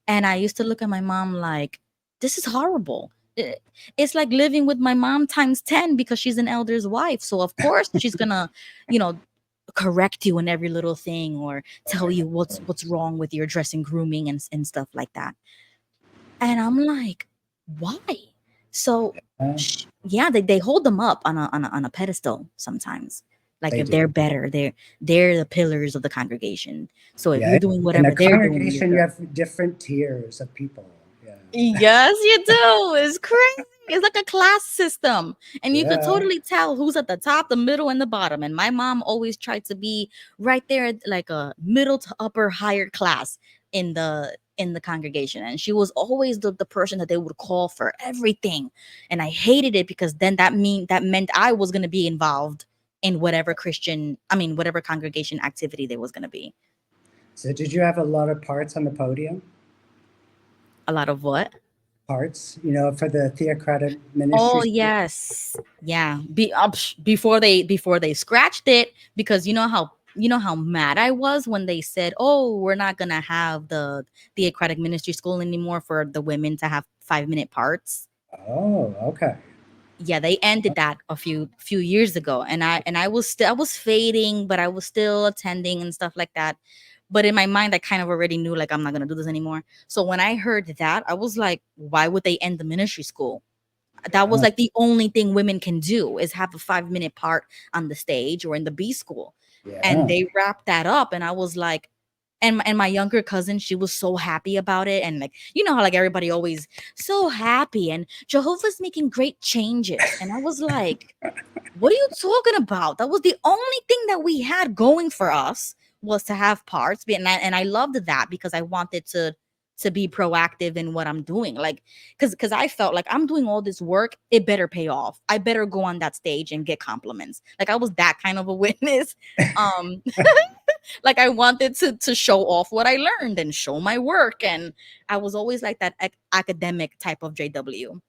And I used to look at my mom like, this is horrible. It's like living with my mom times 10 because she's an elder's wife. So, of course, she's going to, you know, correct you in every little thing or tell you what's wrong with your dressing, grooming, and stuff like that. And I'm like, why? So, uh, yeah, they hold them up on a pedestal sometimes. Like They if do. they're better, they're the pillars of the congregation. So if Yeah. you're doing In a whatever they're doing, you're congregation, you good. have different tiers of people. Yeah. Yes, you do. It's crazy. It's like a class system. And you could Yeah. totally tell who's at the top, the middle, and the bottom. And my mom always tried to be right there at like a middle to upper higher class in the congregation. And she was always the person that they would call for everything. And I hated it because then that meant I was gonna be involved in whatever congregation activity there was gonna be. So, did you have a lot of parts on the podium? A lot of what? Parts, for the theocratic Oh ministry school? yes, yeah. Before they scratched it, because you know how mad I was when they said, "Oh, we're not gonna have the theocratic ministry school anymore for the women to have 5-minute parts." Oh, okay. Yeah, they ended that a few years ago, and I was fading, but I was still attending and stuff like that. But in my mind, I kind of already knew like I'm not gonna do this anymore. So when I heard that, I was like, "Why would they end the ministry school?" That was Yeah. like the only thing women can do is have a 5-minute part on the stage or in the B school. And Yeah. they wrapped that up and I was like, and my younger cousin, she was so happy about it. And like, you know how like everybody always so happy and Jehovah's making great changes. And I was like, what are you talking about? That was the only thing that we had going for us was to have parts. And I loved that because I wanted to be proactive in what I'm doing. Like, because I felt like I'm doing all this work, it better pay off. I better go on that stage and get compliments. Like I was that kind of a witness. Um, like I wanted to show off what I learned and show my work. And I was always like that academic type of JW.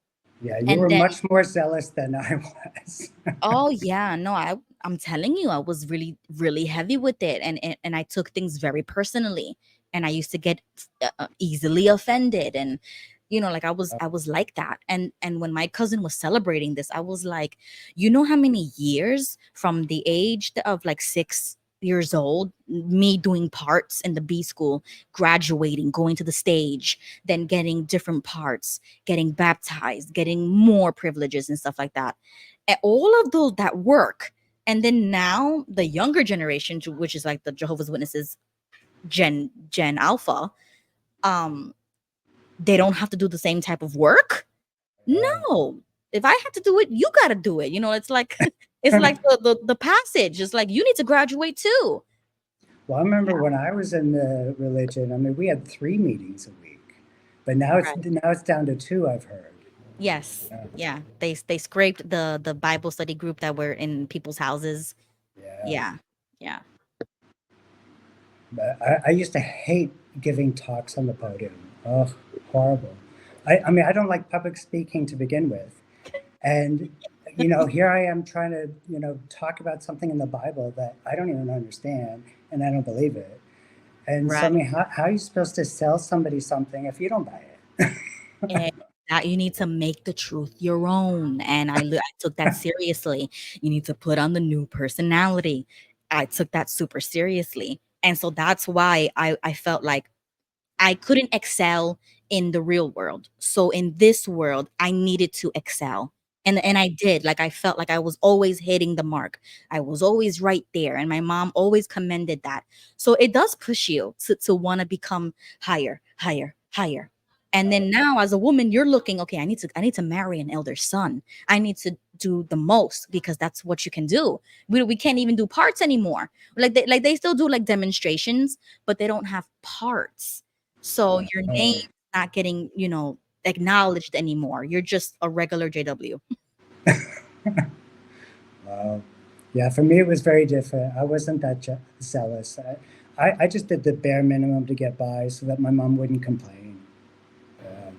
Yeah, you And were then much more zealous than I was. oh yeah, no, I'm telling you, I was really really heavy with it, and I took things very personally, and I used to get easily offended, and like I was like that, and when my cousin was celebrating this, I was like, you know how many years from the age of like 6 years old, me doing parts in the B school, graduating, going to the stage, then getting different parts, getting baptized, getting more privileges and stuff like that all of those that work. And then now the younger generation, which is like the Jehovah's Witnesses Gen Alpha, um, they don't have to do the same type of work. No, if I have to do it, you got to do it. It's like it's Yeah. like the passage. It's like you need to graduate too. Well, I remember Yeah, when I was in the religion, I mean, we had 3 meetings a week, but now it's down to two, I've heard. yes, Yeah. yeah. They scraped the Bible study group that were in people's houses. Yeah. Yeah, yeah. But I used to hate giving talks on the podium. Oh, horrible. I mean, I don't like public speaking to begin with. And, here I am trying to, talk about something in the Bible that I don't even understand and I don't believe it. And so, I Right. mean, how are you supposed to sell somebody something if you don't buy it? And that you need to make the truth your own. And I took that seriously. You need to put on the new personality. I took that super seriously. And so that's why I felt like I couldn't excel in the real world. So in this world, I needed to excel. And I did. Like I felt like I was always hitting the mark. I was always right there. And my mom always commended that. So it does push you to want to become higher, higher, higher. And then now as a woman, you're looking, okay, I need to marry an elder son. I need to do the most because that's what you can do. We can't even do parts anymore. Like they still do like demonstrations, but they don't have parts, so your name Oh, not getting, acknowledged anymore. You're just a regular JW. wow. Yeah, for me, it was very different. I wasn't that zealous. I just did the bare minimum to get by so that my mom wouldn't complain. Yeah.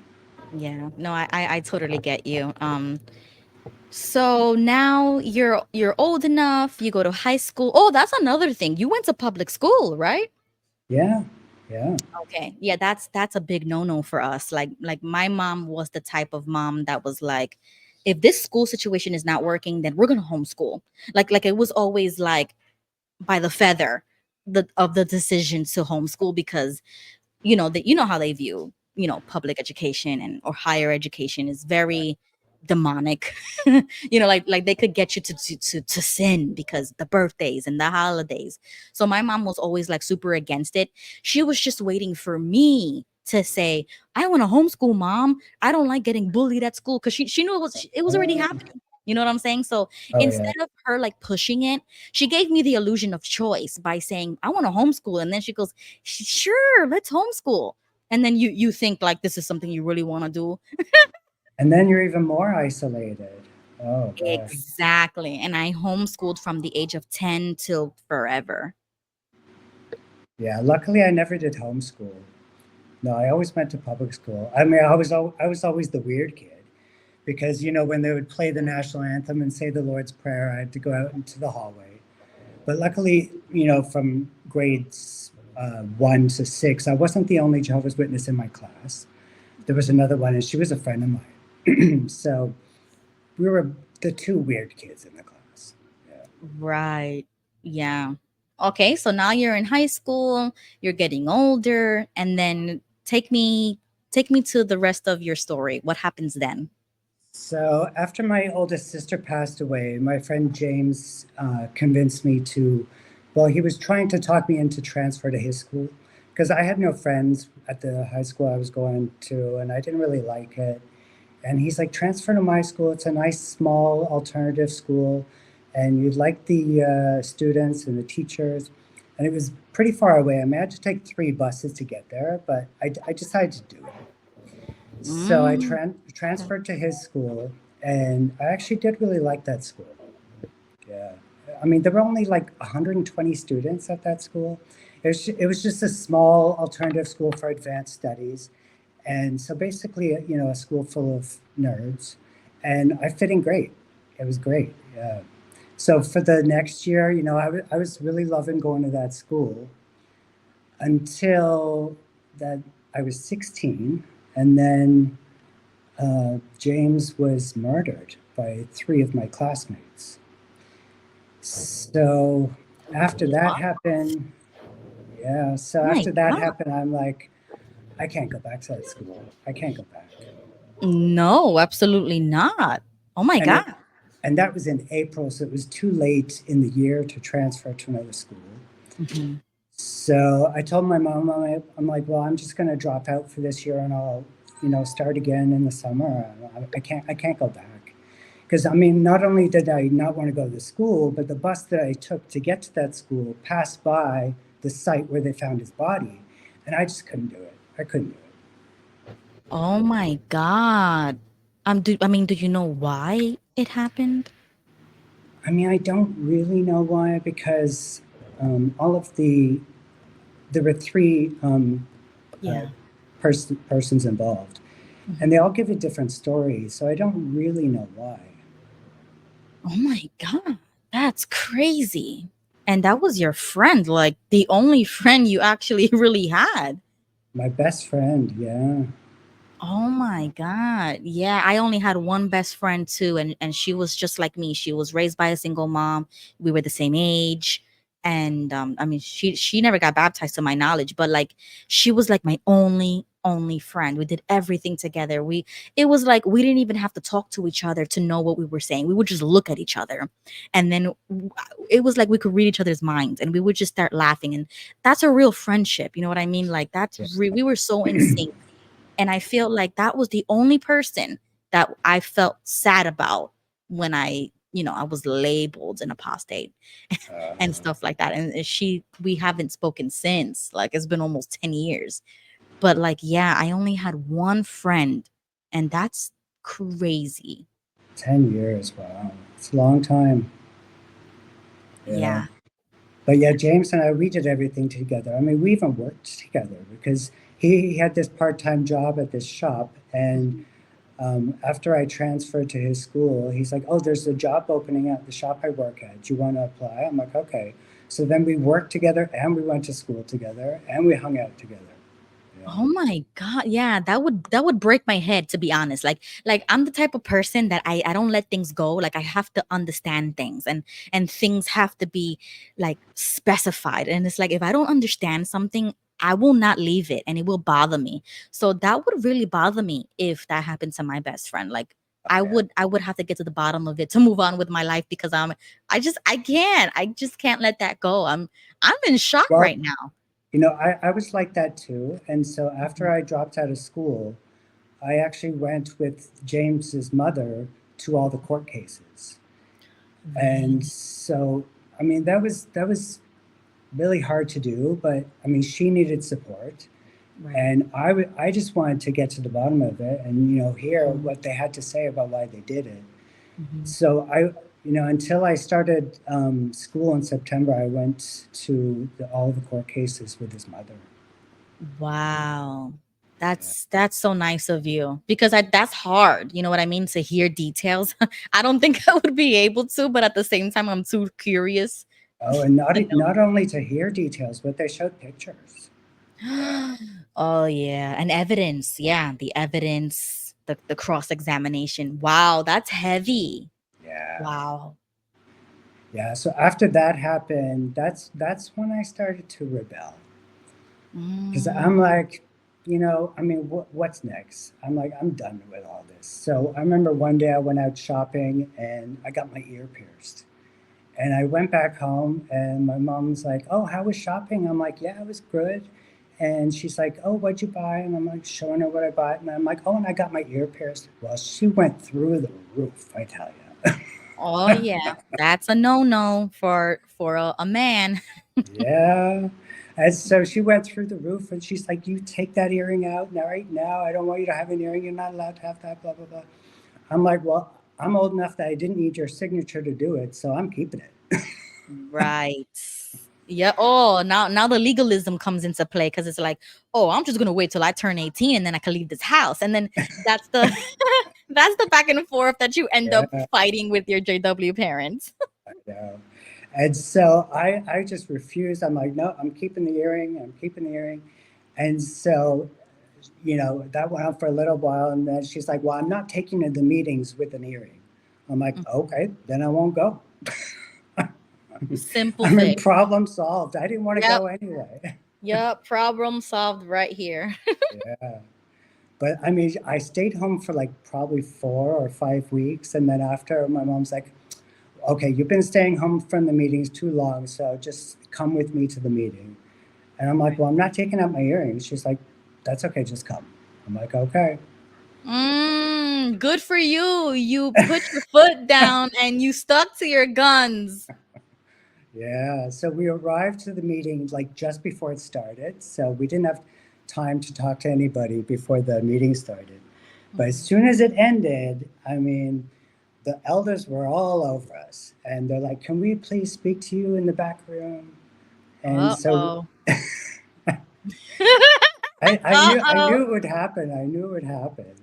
Yeah. No, I totally get you. So now you're old enough, you go to high school. Oh, that's another thing. You went to public school, right? Yeah. Yeah. Okay. Yeah, that's a big no-no for us. Like my mom was the type of mom that was like, if this school situation is not working, then we're gonna homeschool. Like it was always like by the feather of the decision to homeschool because that how they view public education and or higher education is very, demonic. Like they could get you to sin because the birthdays and the holidays. So my mom was always like super against it. She was just waiting for me to say, I want to homeschool, mom. I don't like getting bullied at school, because she knew it was already Uh, happening. You know what I'm saying? So oh yeah. instead of her like pushing it, she gave me the illusion of choice by saying, I want to homeschool. And then she goes, sure, let's homeschool. And then you think like this is something you really want to do. And then you're even more isolated. Oh gosh. Exactly. And I homeschooled from the age of 10 till forever. Yeah. Luckily, I never did homeschool. No, I always went to public school. I mean, I was always the weird kid because when they would play the national anthem and say the Lord's Prayer, I had to go out into the hallway. But luckily, from grades 1 to 6, I wasn't the only Jehovah's Witness in my class. There was another one, and she was a friend of mine. So we were the two weird kids in the class. Yeah. Right. Yeah. Okay, so now you're in high school, you're getting older, and then take me to the rest of your story. What happens then? So after my oldest sister passed away, my friend James convinced me to, well, he was trying to talk me into transfer to his school because I had no friends at the high school I was going to, and I didn't really like it. And he's like, transfer to my school. It's a nice, small, alternative school, and you'd like the students and the teachers. And it was pretty far away. I mean, I had to take 3 buses to get there, but I decided to do it. So I Mm, okay. transferred to his school, and I actually did really like that school. Yeah. I mean, there were only like 120 students at that school. It was just a small alternative school for advanced studies. And so basically, a school full of nerds. And I fit in great. It was great. Yeah. So for the next year, I was really loving going to that school until that I was 16. And then James was murdered by 3 of my classmates. So after that What? happened, yeah, so My after that God. happened, I'm like, I can't go back to that school. I can't go back. No, absolutely not. Oh my And God. it and that was in April, so it was too late in the year to transfer to another school. Mhm. So I told my mom, I'm like, well, I'm just going to drop out for this year, and I'll, start again in the summer. I can't go back. Because I mean, not only did I not want to go to school, but the bus that I took to get to that school passed by the site where they found his body, and I just couldn't do it. I couldn't do it. Oh my God. Do you know why it happened? I mean, I don't really know why, because all of there were 3 uh, Yeah. persons involved, and Mhm. they all give a different story. So I don't really know why. Oh my God. That's crazy. And that was your friend, like the only friend you actually really had. My best friend, yeah, Oh my God. Yeah, I only had one best friend too, and she was just like me. She was raised by a single mom. We were the same age. And I mean, she never got baptized to my knowledge, but like she was like my only friend. We did everything together. It was like we didn't even have to talk to each other to know what we were saying. We would just look at each other. And then it was like we could read each other's minds, and we would just start laughing. And that's a real friendship. You know what I mean? Like we were so in yeah. sync. And I feel like that was the only person that I felt sad about when I was labeled an apostate and uh, stuff like that. And we haven't spoken since. Like it's been almost 10 years. But like, yeah, I only had one friend, and that's crazy. 10 years, wow, it's a long time. Yeah. Yeah. But yeah, James and I, we did everything together. I mean, we even worked together because he had this part-time job at this shop. And Mhm. after I transferred to his school, he's like, oh, there's a job opening at the shop I work at. Do you want to apply? I'm like, okay. So then we worked together, and we went to school together, and we hung out together. Yeah. Oh my God. Yeah, that would break my head, to be honest. Like I'm the type of person that I don't let things go. Like I have to understand things, and things have to be like specified. And it's like if I don't understand something, I will not leave it, and it will bother me. So that would really bother me if that happened to my best friend. Like Oh, yeah. I would have to get to the bottom of it to move on with my life because I just can't let that go. I'm in shock Well, right now. I was like that too. And so after Mhm. I dropped out of school, I actually went with James's mother to all the court cases. And Really? so, I mean, that was really hard to do, but I mean, she needed support. Right. And I just wanted to get to the bottom of it and, hear Mhm. what they had to say about why they did it. Mhm. So until I started school in September, I went to all the court cases with his mother. Wow. Yeah. That's so nice of you because that's hard. You know what I mean? To hear details. I don't think I would be able to, but at the same time, I'm too curious Oh, and to not only to hear details, but they showed pictures. Yeah. know. Oh yeah, and evidence. Yeah, the evidence, the cross examination. Wow, that's heavy. Yeah. Wow. Yeah. So after that happened, that's when I started to rebel. Because I'm Mm. like, I mean, what's next? I'm like, I'm done with all this. So I remember one day I went out shopping and I got my ear pierced. And I went back home and my mom's like, "Oh, how was shopping?" I'm like, "Yeah, it was good." And she's like, "Oh, what'd you buy?" And I'm like showing her what I bought. And I'm like, "Oh, and I got my ear pierced." Well, she went through the roof, I tell Oh you. yeah, that's a no-no for a man. Yeah. And so she went through the roof and she's like, "You take that earring out now, right now. I don't want you to have an earring. You're not allowed to have that, blah, blah, blah." I'm like, "Well, I'm old enough that I didn't need your signature to do it, so I'm keeping it." Right. Yeah. Oh, now the legalism comes into play because it's like, oh, I'm just gonna wait till I turn 18 and then I can leave this house. And then that's the that's the back and forth that you end up Yeah, fighting with your JW parents. I know. And so I just refused. I'm like, "No, I'm keeping the earring. I'm keeping the earring." And so, that went on for a little while. And then she's like, "Well, I'm not taking you to the meetings with an earring." I'm like, Mm. "Okay, then I won't go." Simple I mean, fix. problem solved. I didn't want to Yep. go anyway. Yep. Problem solved right here. Yeah. But I mean, I stayed home for like probably 4 or 5 weeks. And then after, my mom's like, "Okay, you've been staying home from the meetings too long. So just come with me to the meeting." And I'm like, Right. "Well, I'm not taking out my earrings." She's like, "That's okay, just come." I'm like, "Okay." Good for you. You put your foot down and you stuck to your guns. Yeah. So we arrived to the meeting like just before it started. So we didn't have time to talk to anybody before the meeting started. But as Mhm. soon as it ended, I mean, the elders were all over us. And they're like, "Can we please speak to you in the back room?" And so Uh-oh. I Uh-oh. knew it would happen. I knew it would happen.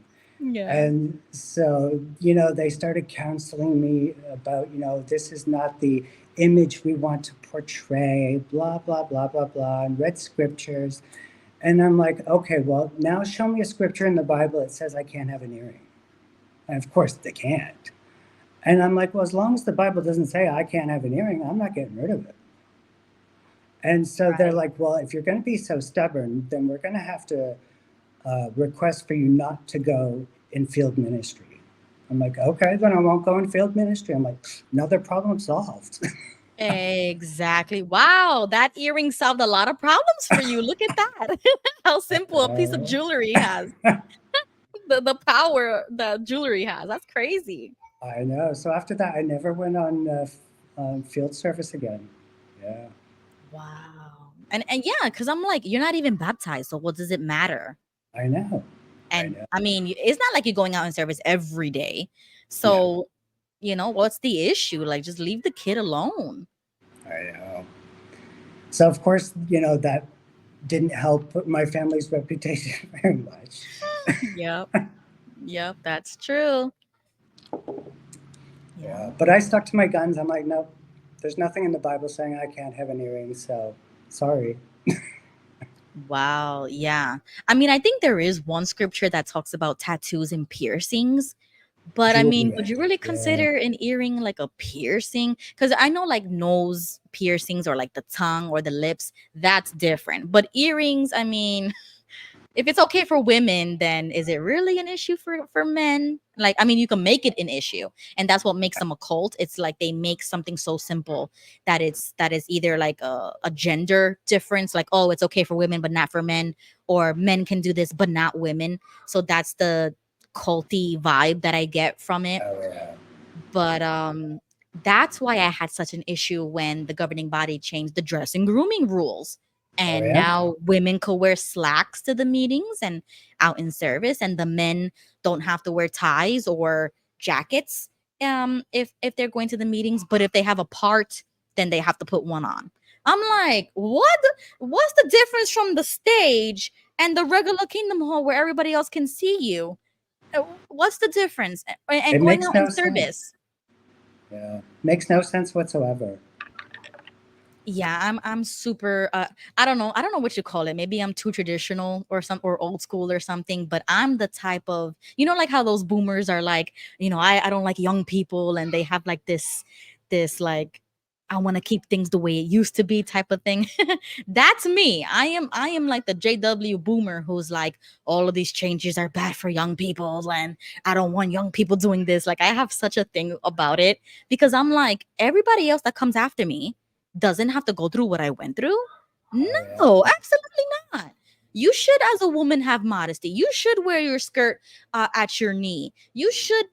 Yeah. And so, they started counseling me about, this is not the image we want to portray, blah, blah, blah, blah, blah, and read scriptures. And I'm like, "Okay, well, now show me a scripture in the Bible that says I can't have an earring." And of course, they can't. And I'm like, "Well, as long as the Bible doesn't say I can't have an earring, I'm not getting rid of it." And so they're Right. like, "Well, if you're going to be so stubborn, then we're going to have to request for you not to go in field ministry." I'm like, "Okay, then I won't go in field ministry." I'm like, "Another problem solved." Exactly. Wow, that earring solved a lot of problems for you. Look at that. How simple a piece of uh, jewelry has. The power that jewelry has. That's crazy. I know. So after that, I never went on field service again. Yeah, Wow. And yeah, because I'm like, you're not even baptized, so what does it matter? I know. I And know. I mean, it's not like you're going out in service every day. No, So, what's the issue? Like, just leave the kid alone. I know. So of course, that didn't help my family's reputation very much. Yep. Yep. That's true. Yeah, Yeah. but I stuck to my guns. I'm like, "Nope, there's nothing in the Bible saying I can't have an earring. So sorry." Wow. Yeah. I mean, I think there is one scripture that talks about tattoos and piercings. But I mean, Jewelry, I would you think. really Yeah. consider an earring like a piercing? Because I know like nose piercings or like the tongue or the lips, that's different. But earrings, I mean, If it's okay for women, then is it really an issue for men? Like, I mean, you can make it an issue, and that's what makes them a cult. It's like they make something so simple that is either like a gender difference, like, oh, it's okay for women but not for men, or men can do this but not women. So that's the culty vibe that I get from it. Oh yeah. But that's why I had such an issue when the governing body changed the dress and grooming rules. Oh And yeah. now women could wear slacks to the meetings and out in service, and the men don't have to wear ties or jackets if they're going to the meetings. But if they have a part, then they have to put one on. I'm like, what? What's the difference from the stage and the regular Kingdom Hall where everybody else can see you? What's the difference? And It going makes out in no sense. service. Yeah, makes no sense whatsoever. Yeah, I'm super I don't know what you call it. Maybe I'm too traditional or some or old school or something, but I'm the type of, like how those boomers are like, I don't like young people, and they have like this like, I want to keep things the way it used to be type of thing. That's me. I am like the JW boomer who's like, all of these changes are bad for young people, and I don't want young people doing this. Like, I have such a thing about it, because I'm like, everybody else that comes after me doesn't have to go through what I went through. Oh yeah. No, absolutely not. You should, as a woman, have modesty. You should wear your skirt at your knee. You should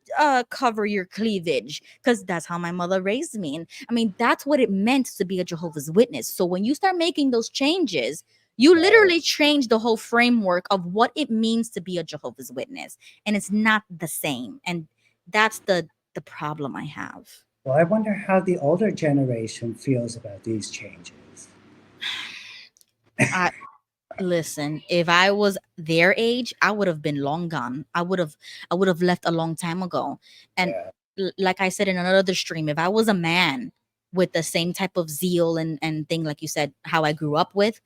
cover your cleavage, because that's how my mother raised me. And I mean, that's what it meant to be a Jehovah's Witness. So when you start making those changes, you Right. literally change the whole framework of what it means to be a Jehovah's Witness. And it's not the same. And that's the problem I have. Well, I wonder how the older generation feels about these changes. I Listen, if I was their age, I would have been long gone. I would have left a long time ago. And Yeah. like I said in another stream, if I was a man with the same type of zeal and thing, like you said, how I grew up with,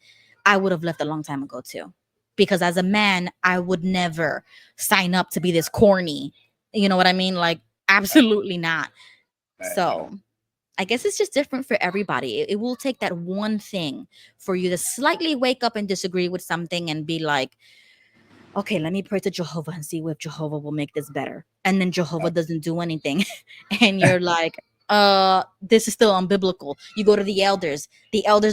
I would have left a long time ago too. Because as a man, I would never sign up to be this corny. You know what I mean? Like, absolutely not. Right. So I guess it's just different for everybody. It will take that one thing for you to slightly wake up and disagree with something and be like, okay, let me pray to Jehovah and see if Jehovah will make this better. And then Jehovah doesn't do anything. And you're like, this is still unbiblical. You go to the elders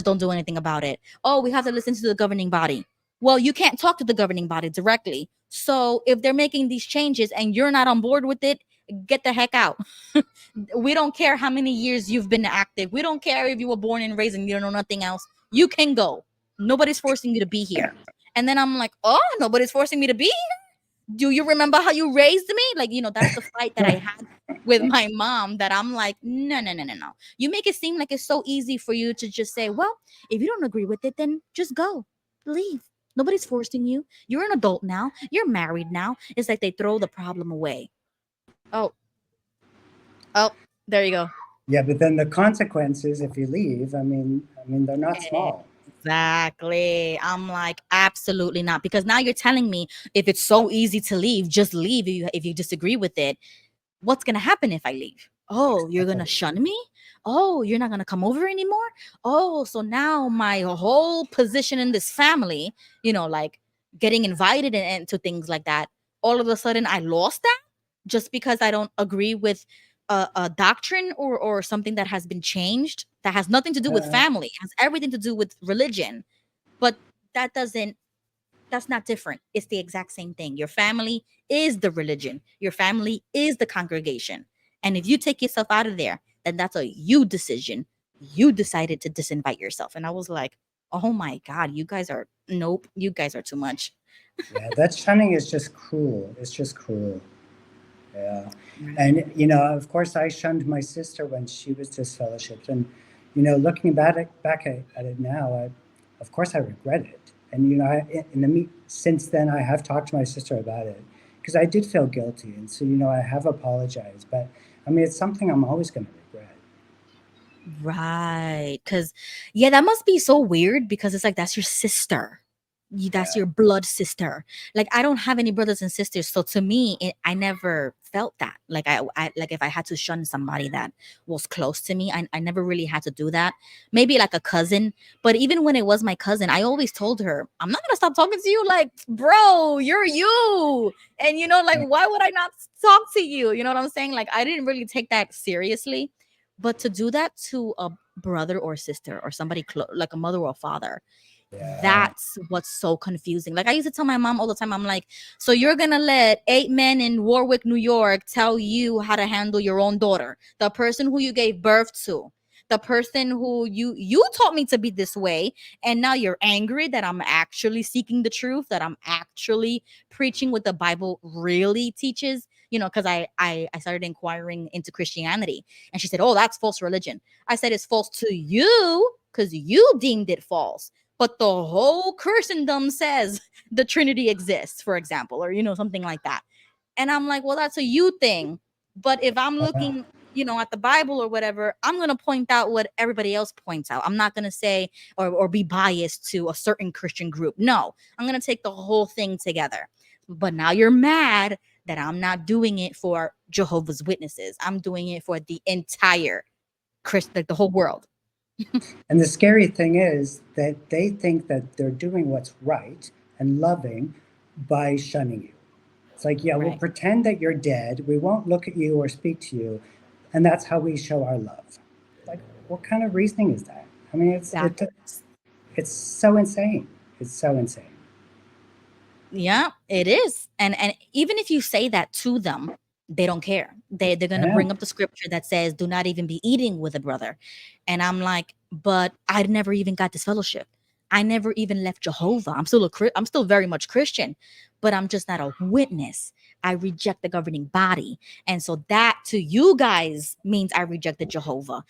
don't do anything about it. Oh, we have to listen to the governing body. Well, you can't talk to the governing body directly. So if they're making these changes and you're not on board with it, get the heck out. We don't care how many years you've been active. We don't care if you were born and raised and you don't know nothing else. You can go. Nobody's forcing you to be here. And then I'm like, oh, nobody's forcing me to be here. Do you remember how you raised me? Like, that's the fight that I had with my mom, that I'm like, no, no, no, no, no. You make it seem like it's so easy for you to just say, well, if you don't agree with it, then just go. Leave. Nobody's forcing you. You're an adult now. You're married now. It's like they throw the problem away. Oh, oh, there you go. Yeah, but then the consequences if you leave, I mean, they're not small. Exactly. I'm like, absolutely not. Because now you're telling me, if it's so easy to leave, just leave if you disagree with it. What's gonna happen if I leave? Oh, you're gonna Exactly. shun me? Oh, you're not gonna come over anymore? Oh, so now my whole position in this family, like getting invited and to things like that, all of a sudden I lost that just because I don't agree with a doctrine or something that has been changed, that has nothing to do with Uh, family, it has everything to do with religion. But that doesn't that's not different. It's the exact same thing. Your family is the religion. Your family is the congregation. And if you take yourself out of there, then that's a you decision. You decided to disinvite yourself. And I was like, oh my God, you guys are, nope, you guys are too much. yeah, that shunning is just cruel. It's just cruel. Yeah. Right. And, of course, I shunned my sister when she was disfellowshipped. And, looking back at it now, of course, I regret it. And, since then, I have talked to my sister about it because I did feel guilty. And so, I have apologized. But, I mean, it's something I'm always going to regret. Right. Because, yeah, that must be so weird, because it's like, that's your sister. That's Yeah. your blood sister. Like, I don't have any brothers and sisters, so to me I never felt that. Like, I like, if I had to shun somebody that was close to me, I never really had to do that. Maybe like a cousin, but even when it was my cousin, I always told her, I'm not gonna stop talking to you. Like, bro, you're you. And like, Yeah. why would I not talk to you? You know what I'm saying? Like, I didn't really take that seriously. But to do that to a brother or sister or somebody like a mother or father, Yeah. that's what's so confusing. Like, I used to tell my mom all the time, I'm like, so you're gonna let 8 men in Warwick, New York tell you how to handle your own daughter, the person who you gave birth to, the person who you taught me to be this way, and now you're angry that I'm actually seeking the truth, that I'm actually preaching what the Bible really teaches. Because I started inquiring into Christianity, and she said, oh, that's false religion. I said, it's false to you because you deemed it false, but the whole Christendom says the Trinity exists, for example, or something like that. And I'm like, well, that's a you thing. But if I'm looking, at the Bible or whatever, I'm gonna point out what everybody else points out. I'm not gonna say or be biased to a certain Christian group. No, I'm gonna take the whole thing together. But now you're mad that I'm not doing it for Jehovah's Witnesses. I'm doing it for the entire like the whole world. And the scary thing is that they think that they're doing what's right and loving by shunning you. It's like, yeah, we'll Right. pretend that you're dead. We won't look at you or speak to you, and that's how we show our love. Like, what kind of reasoning is that? I mean, Backwards. it's so insane. It's so insane. Yeah, it is. And even if you say that to them, they don't care. They're I gonna know. bring up the scripture that says, "Do not even be eating with a brother," and I'm like, but I never even got this fellowship. I never even left Jehovah. I'm still very much Christian, but I'm just not a witness. I reject the governing body, and so that to you guys means I rejected Jehovah.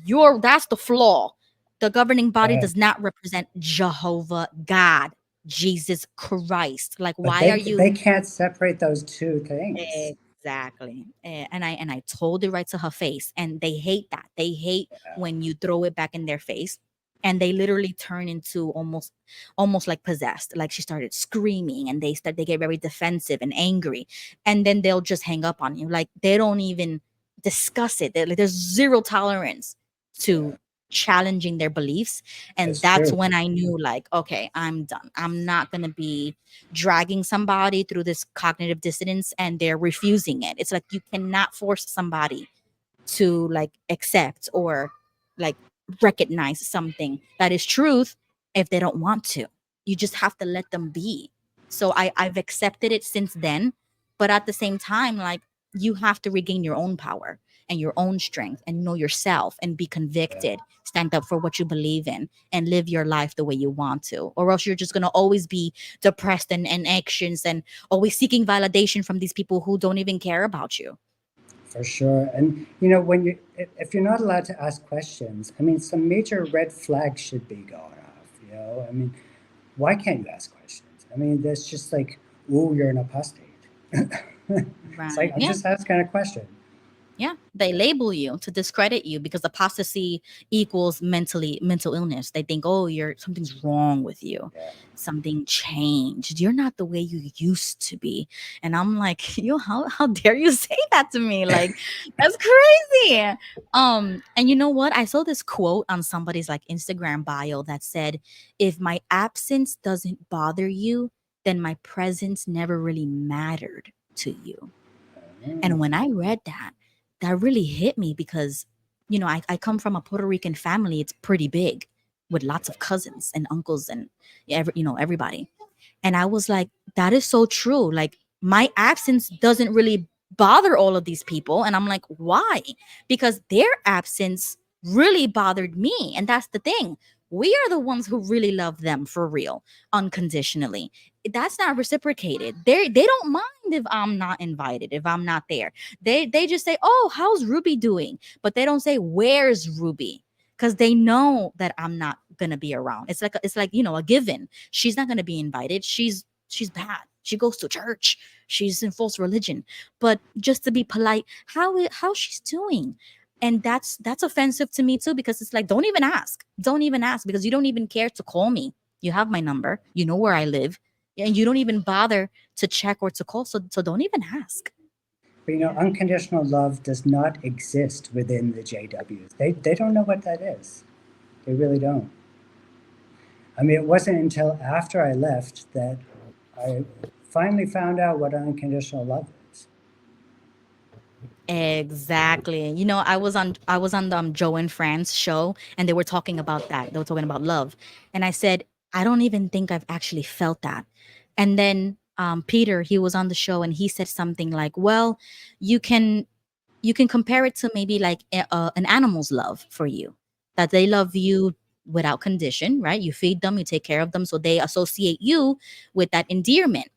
That's the flaw. The governing body Uh, does not represent Jehovah God, Jesus Christ. Like, but why are you? they can't separate those two things. Exactly. And I told it right to her face, and they hate that. They hate Yeah, when you throw it back in their face, and they literally turn into almost like possessed. Like, she started screaming, and they get very defensive and angry, and then they'll just hang up on you. Like, they don't even discuss it. Like, there's zero tolerance yeah, to challenging their beliefs. And it's that's true. when I knew, like, okay, I'm done. I'm not gonna be dragging somebody through this cognitive dissonance and they're refusing it. It's like, you cannot force somebody to, like, accept or, like, recognize something that is truth if they don't want to. You just have to let them be. So I've accepted it since then, but at the same time, like, you have to regain your own power and your own strength and know yourself and be Yeah, convicted, stand up for what you believe in, and live your life the way you want to, or else you're just going to always be depressed and anxious and always seeking validation from these people who don't even care about you. for sure. And when if you're not allowed to ask questions, I mean, some major red flags should be going off. I mean, why can't you ask questions? I mean, that's just like, ooh, you're an apostate. It's like, Right. I'm Yeah. just asking a question. Yeah, they Yeah, label you to discredit you because apostasy equals mental illness. They think, oh, you're something's wrong with you, yeah, something changed. You're not the way you used to be. And I'm like, yo, how dare you say that to me? Like, that's crazy. And you know what? I saw this quote on somebody's, like, Instagram bio that said, if my absence doesn't bother you, then my presence never really mattered to you. And when I read that, that really hit me because, I come from a Puerto Rican family. It's pretty big with lots of cousins and uncles and everybody. And I was like, that is so true. Like, my absence doesn't really bother all of these people. And I'm like, why? Because their absence really bothered me. And that's the thing. We are the ones who really love them for real, unconditionally. That's not reciprocated. They don't mind if I'm not invited, if I'm not there. They just say, "Oh, how's Ruby doing?" But they don't say, "Where's Ruby?" Because they know that I'm not gonna be around. It's like a given. She's not going to be invited. She's bad. She goes to church. She's in false religion. But just to be polite, how she's doing. And that's offensive to me too, because it's like, don't even ask. Don't even ask, because you don't even care to call me. You have my number. You know where I live. And you don't even bother to check or to call. So don't even ask. But you know, Yeah. unconditional love does not exist within the JWs. They don't know what that is. They really don't. I mean, it wasn't until after I left that I finally found out what unconditional love is. Exactly. You know, I was on Joe and Fran's show, and they were talking about that. They were talking about love. And I said, I don't even think I've actually felt that. And then Peter, he was on the show and he said something like, "Well, you can you can compare it to maybe like an animal's love for you, that they love you without condition, right? You feed them, you take care of them, so they associate you with that endearment."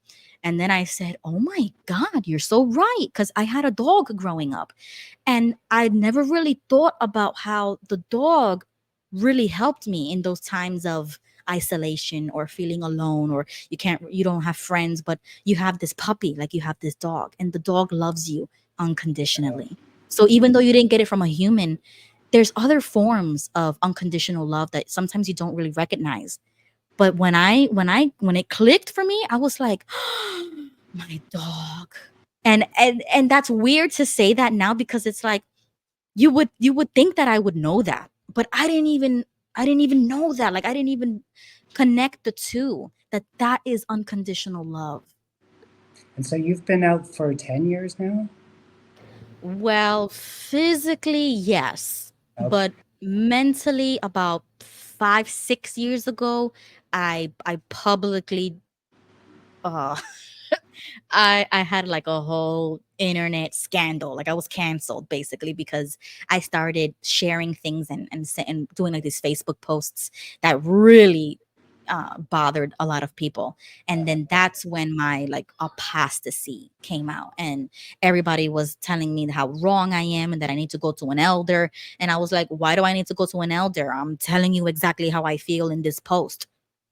And then I said, "Oh my God, you're so right." Because I had a dog growing up, and I never really thought about how the dog really helped me in those times of isolation or feeling alone, or you don't have friends, but you have this puppy, like you have this dog, and the dog loves you unconditionally. So even though you didn't get it from a human, there's other forms of unconditional love that sometimes you don't really recognize. But when it clicked for me, I was like, my dog. And that's weird to say that now, because it's like you would think that I would know that, but I didn't even know that. Like I didn't even connect the two, that that is unconditional love. And so you've been out for 10 years now? Well, physically, yes, Okay. but mentally, about 5, 6 years ago, I publicly uh I had like a whole internet scandal. Like I was canceled basically because I started sharing things and doing like these Facebook posts that really bothered a lot of people. And then that's when my like apostasy came out, and everybody was telling me how wrong I am and that I need to go to an elder. And I was like, why do I need to go to an elder? I'm telling you exactly how I feel in this post.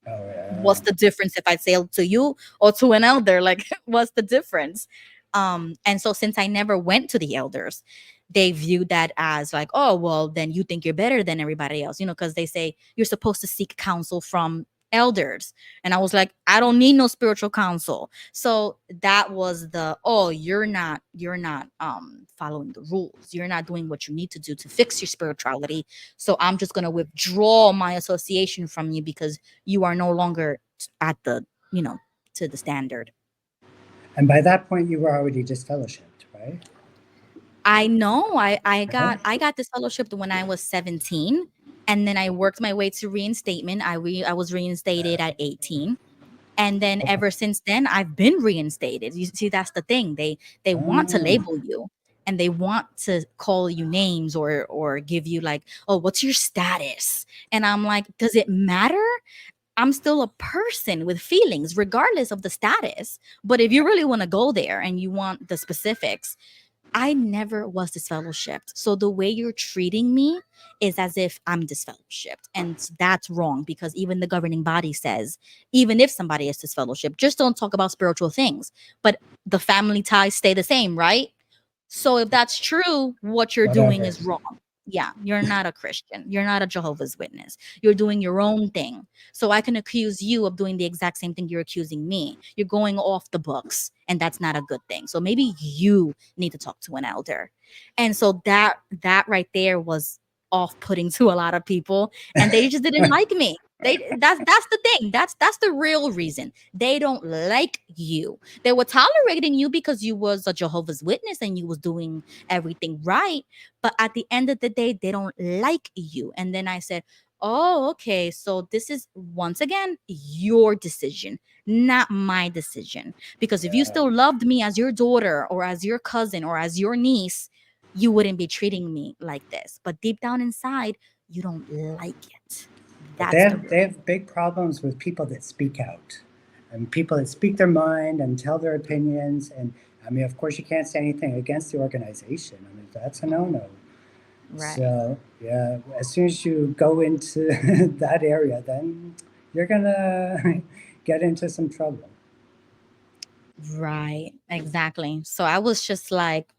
Oh, yeah. What's the difference if I say it to you or to an elder? Like, what's the difference? And so since I never went to the elders, they viewed that as like, oh, well, then you think you're better than everybody else, because they say you're supposed to seek counsel from elders. And I was like, I don't need no spiritual counsel. So that was the, oh, you're not following the rules. You're not doing what you need to do to fix your spirituality. So I'm just gonna withdraw my association from you because you are no longer at the you know to the standard. And by that point, you were already disfellowshipped, right? I know. I Right? got I got this fellowship when I was 17, and then I worked my way to reinstatement. I was reinstated at 18, and then Okay. ever since then I've been reinstated. You see, that's the thing. They want to Ah, label you, and they want to call you names, or give you like, oh, what's your status? And I'm like, does it matter? I'm still a person with feelings, regardless of the status. But if you really want to go there and you want the specifics, I never was disfellowshipped. So the way you're treating me is as if I'm disfellowshipped. And that's wrong, because even the governing body says, even if somebody is disfellowshipped, just don't talk about spiritual things. But the family ties stay the same, right? So if that's true, what you're doing whatever. is wrong. Yeah, you're not a Christian. You're not a Jehovah's Witness. You're doing your own thing. So I can accuse you of doing the exact same thing you're accusing me. You're going off the books, and that's not a good thing. So maybe you need to talk to an elder. And so that right there was off-putting to a lot of people, and they just didn't like me. That's the thing. That's the real reason. They don't like you. They were tolerating you because you was a Jehovah's Witness and you was doing everything right. But at the end of the day, they don't like you. And then I said, oh, okay. So this is once again your decision, not my decision. Because if you Yeah. still loved me as your daughter or as your cousin or as your niece, you wouldn't be treating me like this. But deep down inside, you don't like it. But That's the they real. have big problems with people that speak out and people that speak their mind and tell their opinions. And I mean, of course, you can't say anything against the organization. I mean, that's a no Mhm. no. Right. So, yeah, as soon as you go into that area, then you're going to get into some trouble. Right. Exactly. So I was just like,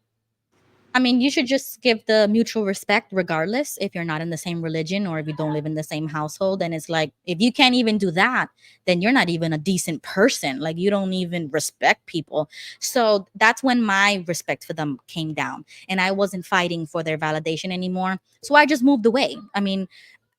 I mean, you should just give the mutual respect regardless if you're not in the same religion or if you don't live in the same household. And it's like, if you can't even do that, then you're not even a decent person. Like, you don't even respect people. So that's when my respect for them came down and I wasn't fighting for their validation anymore. So I just moved away. I mean,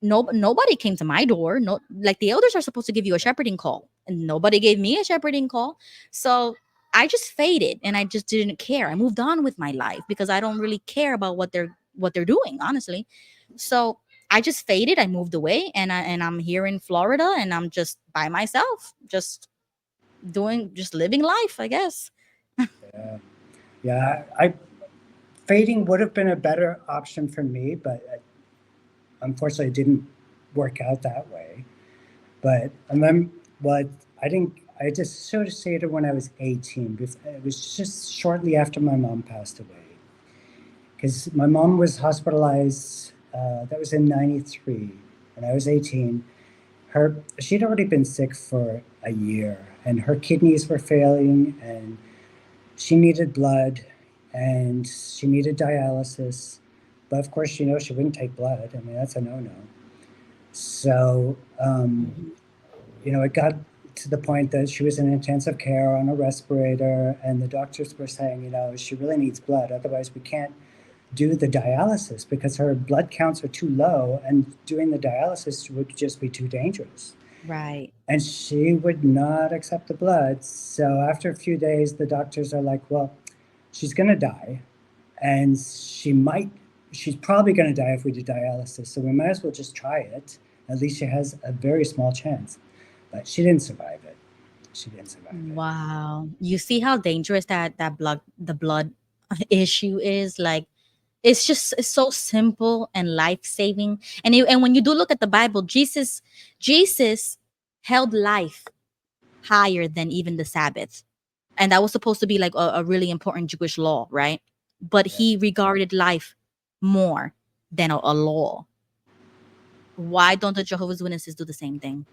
nobody came to my door. No, like the elders are supposed to give you a shepherding call, and nobody gave me a shepherding call. So I just faded and I just didn't care. I moved on with my life because I don't really care about what they're doing, honestly. So I just faded. I moved away, and I'm here in Florida, and I'm just by myself, just living life, I guess. Yeah, yeah. Fading would have been a better option for me, but unfortunately, it didn't work out that way. But and then what I didn't. I just sort of say it when I was 18. It was just shortly after my mom passed away. Because my mom was hospitalized. That was in '93, and I was 18. She'd already been sick for a year, and her kidneys were failing, and she needed blood, and she needed dialysis. But of course, she wouldn't take blood. I mean, that's a no-no. So, Mhm. it got to the point that she was in intensive care on a respirator, and the doctors were saying, she really needs blood. Otherwise, we can't do the dialysis because her blood counts are too low, and doing the dialysis would just be too dangerous. Right. And she would not accept the blood. So after a few days, the doctors are like, well, she's going to die, and she's probably going to die if we do dialysis. So we might as well just try it. At least she has a very small chance. But she didn't survive it. She didn't survive it. Wow. You see how dangerous that blood issue is? Like, it's so simple and life-saving. And when you do look at the Bible, Jesus held life higher than even the Sabbath. And that was supposed to be like a really important Jewish law, right? But Yeah. he regarded life more than a law. Why don't the Jehovah's Witnesses do the same thing?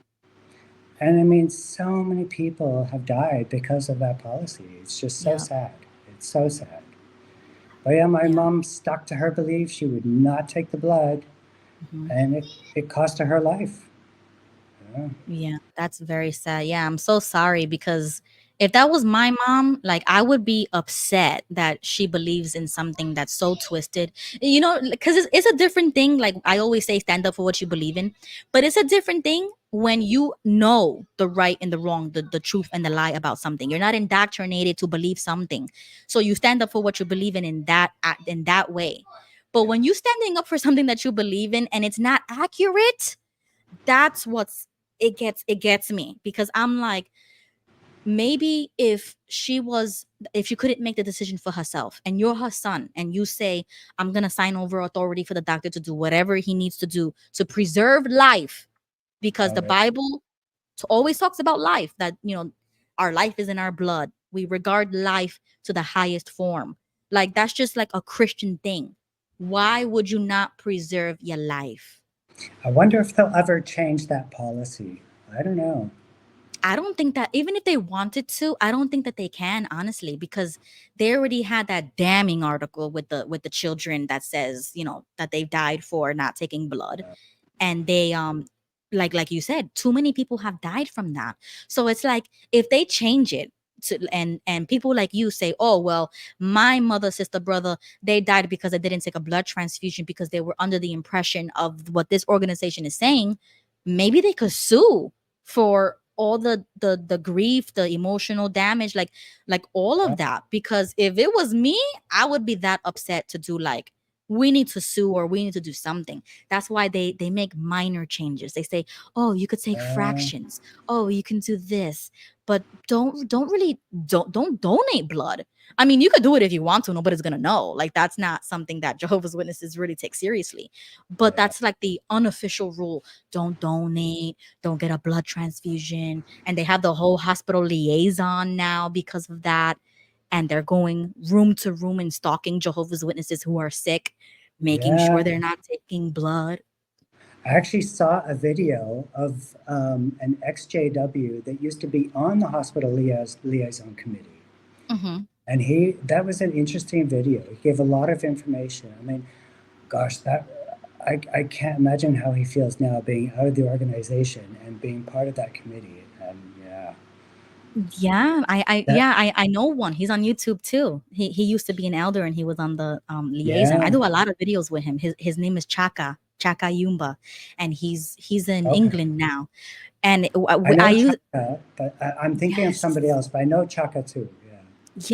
And I mean, so many people have died because of that policy. It's just so Yeah. sad. It's so sad. But yeah, my Yeah. mom stuck to her belief. She would not take the blood, Mhm. and it cost her life. Yeah. Yeah, that's very sad. Yeah, I'm so sorry because if that was my mom, like I would be upset that she believes in something that's so twisted. Because it's a different thing. Like I always say, stand up for what you believe in, but it's a different thing when you know the right and the wrong, the truth and the lie about something. You're not indoctrinated to believe something, so you stand up for what you believe in that way. But Yeah. when you standing up for something that you believe in and it's not accurate, that's what's it gets me because I'm like, maybe if she couldn't make the decision for herself and you're her son and you say, I'm going to sign over authority for the doctor to do whatever he needs to do to preserve life, because Oh, the yeah. Bible always talks about life, that our life is in our blood, we regard life to the highest form. Like that's just like a Christian thing. Why would you not preserve your life? I wonder if they'll ever change that policy. I don't know. I don't think that even if they wanted to, I don't think that they can, honestly, because they already had that damning article with the children that says, that they've died for not taking blood. And they like you said, too many people have died from that. So it's like if they change it and people like you say, oh well, my mother, sister, brother, they died because they didn't take a blood transfusion because they were under the impression of what this organization is saying, maybe they could sue for all the grief, the emotional damage, like all Yeah. of that. Because if it was me, I would be that upset to do, like, we need to sue or we need to do something. That's why they make minor changes. They say, oh, you could take Uh, fractions, oh, you can do this, but don't donate blood. I mean, you could do it if you want to, nobody's gonna know. Like, that's not something that Jehovah's Witnesses really take seriously. But yeah. that's like the unofficial rule. Don't donate, don't get a blood transfusion. And they have the whole hospital liaison now because of that. And they're going room to room and stalking Jehovah's Witnesses who are sick, making Yeah. sure they're not taking blood. I actually saw a video of an XJW that used to be on the hospital liaison committee. Hmm. And that was an interesting video. He gave a lot of information. I mean, gosh, I can't imagine how he feels now being out of the organization and being part of that committee. And yeah, Yeah, that, I know one. He's on YouTube too. He used to be an elder and he was on the liaison. I yeah, do a lot of videos with him. His name is Chaka Yumba, and he's in okay. England now. And I I know use Chaka, but I'm thinking of somebody yes. else, but I know Chaka too. Yeah.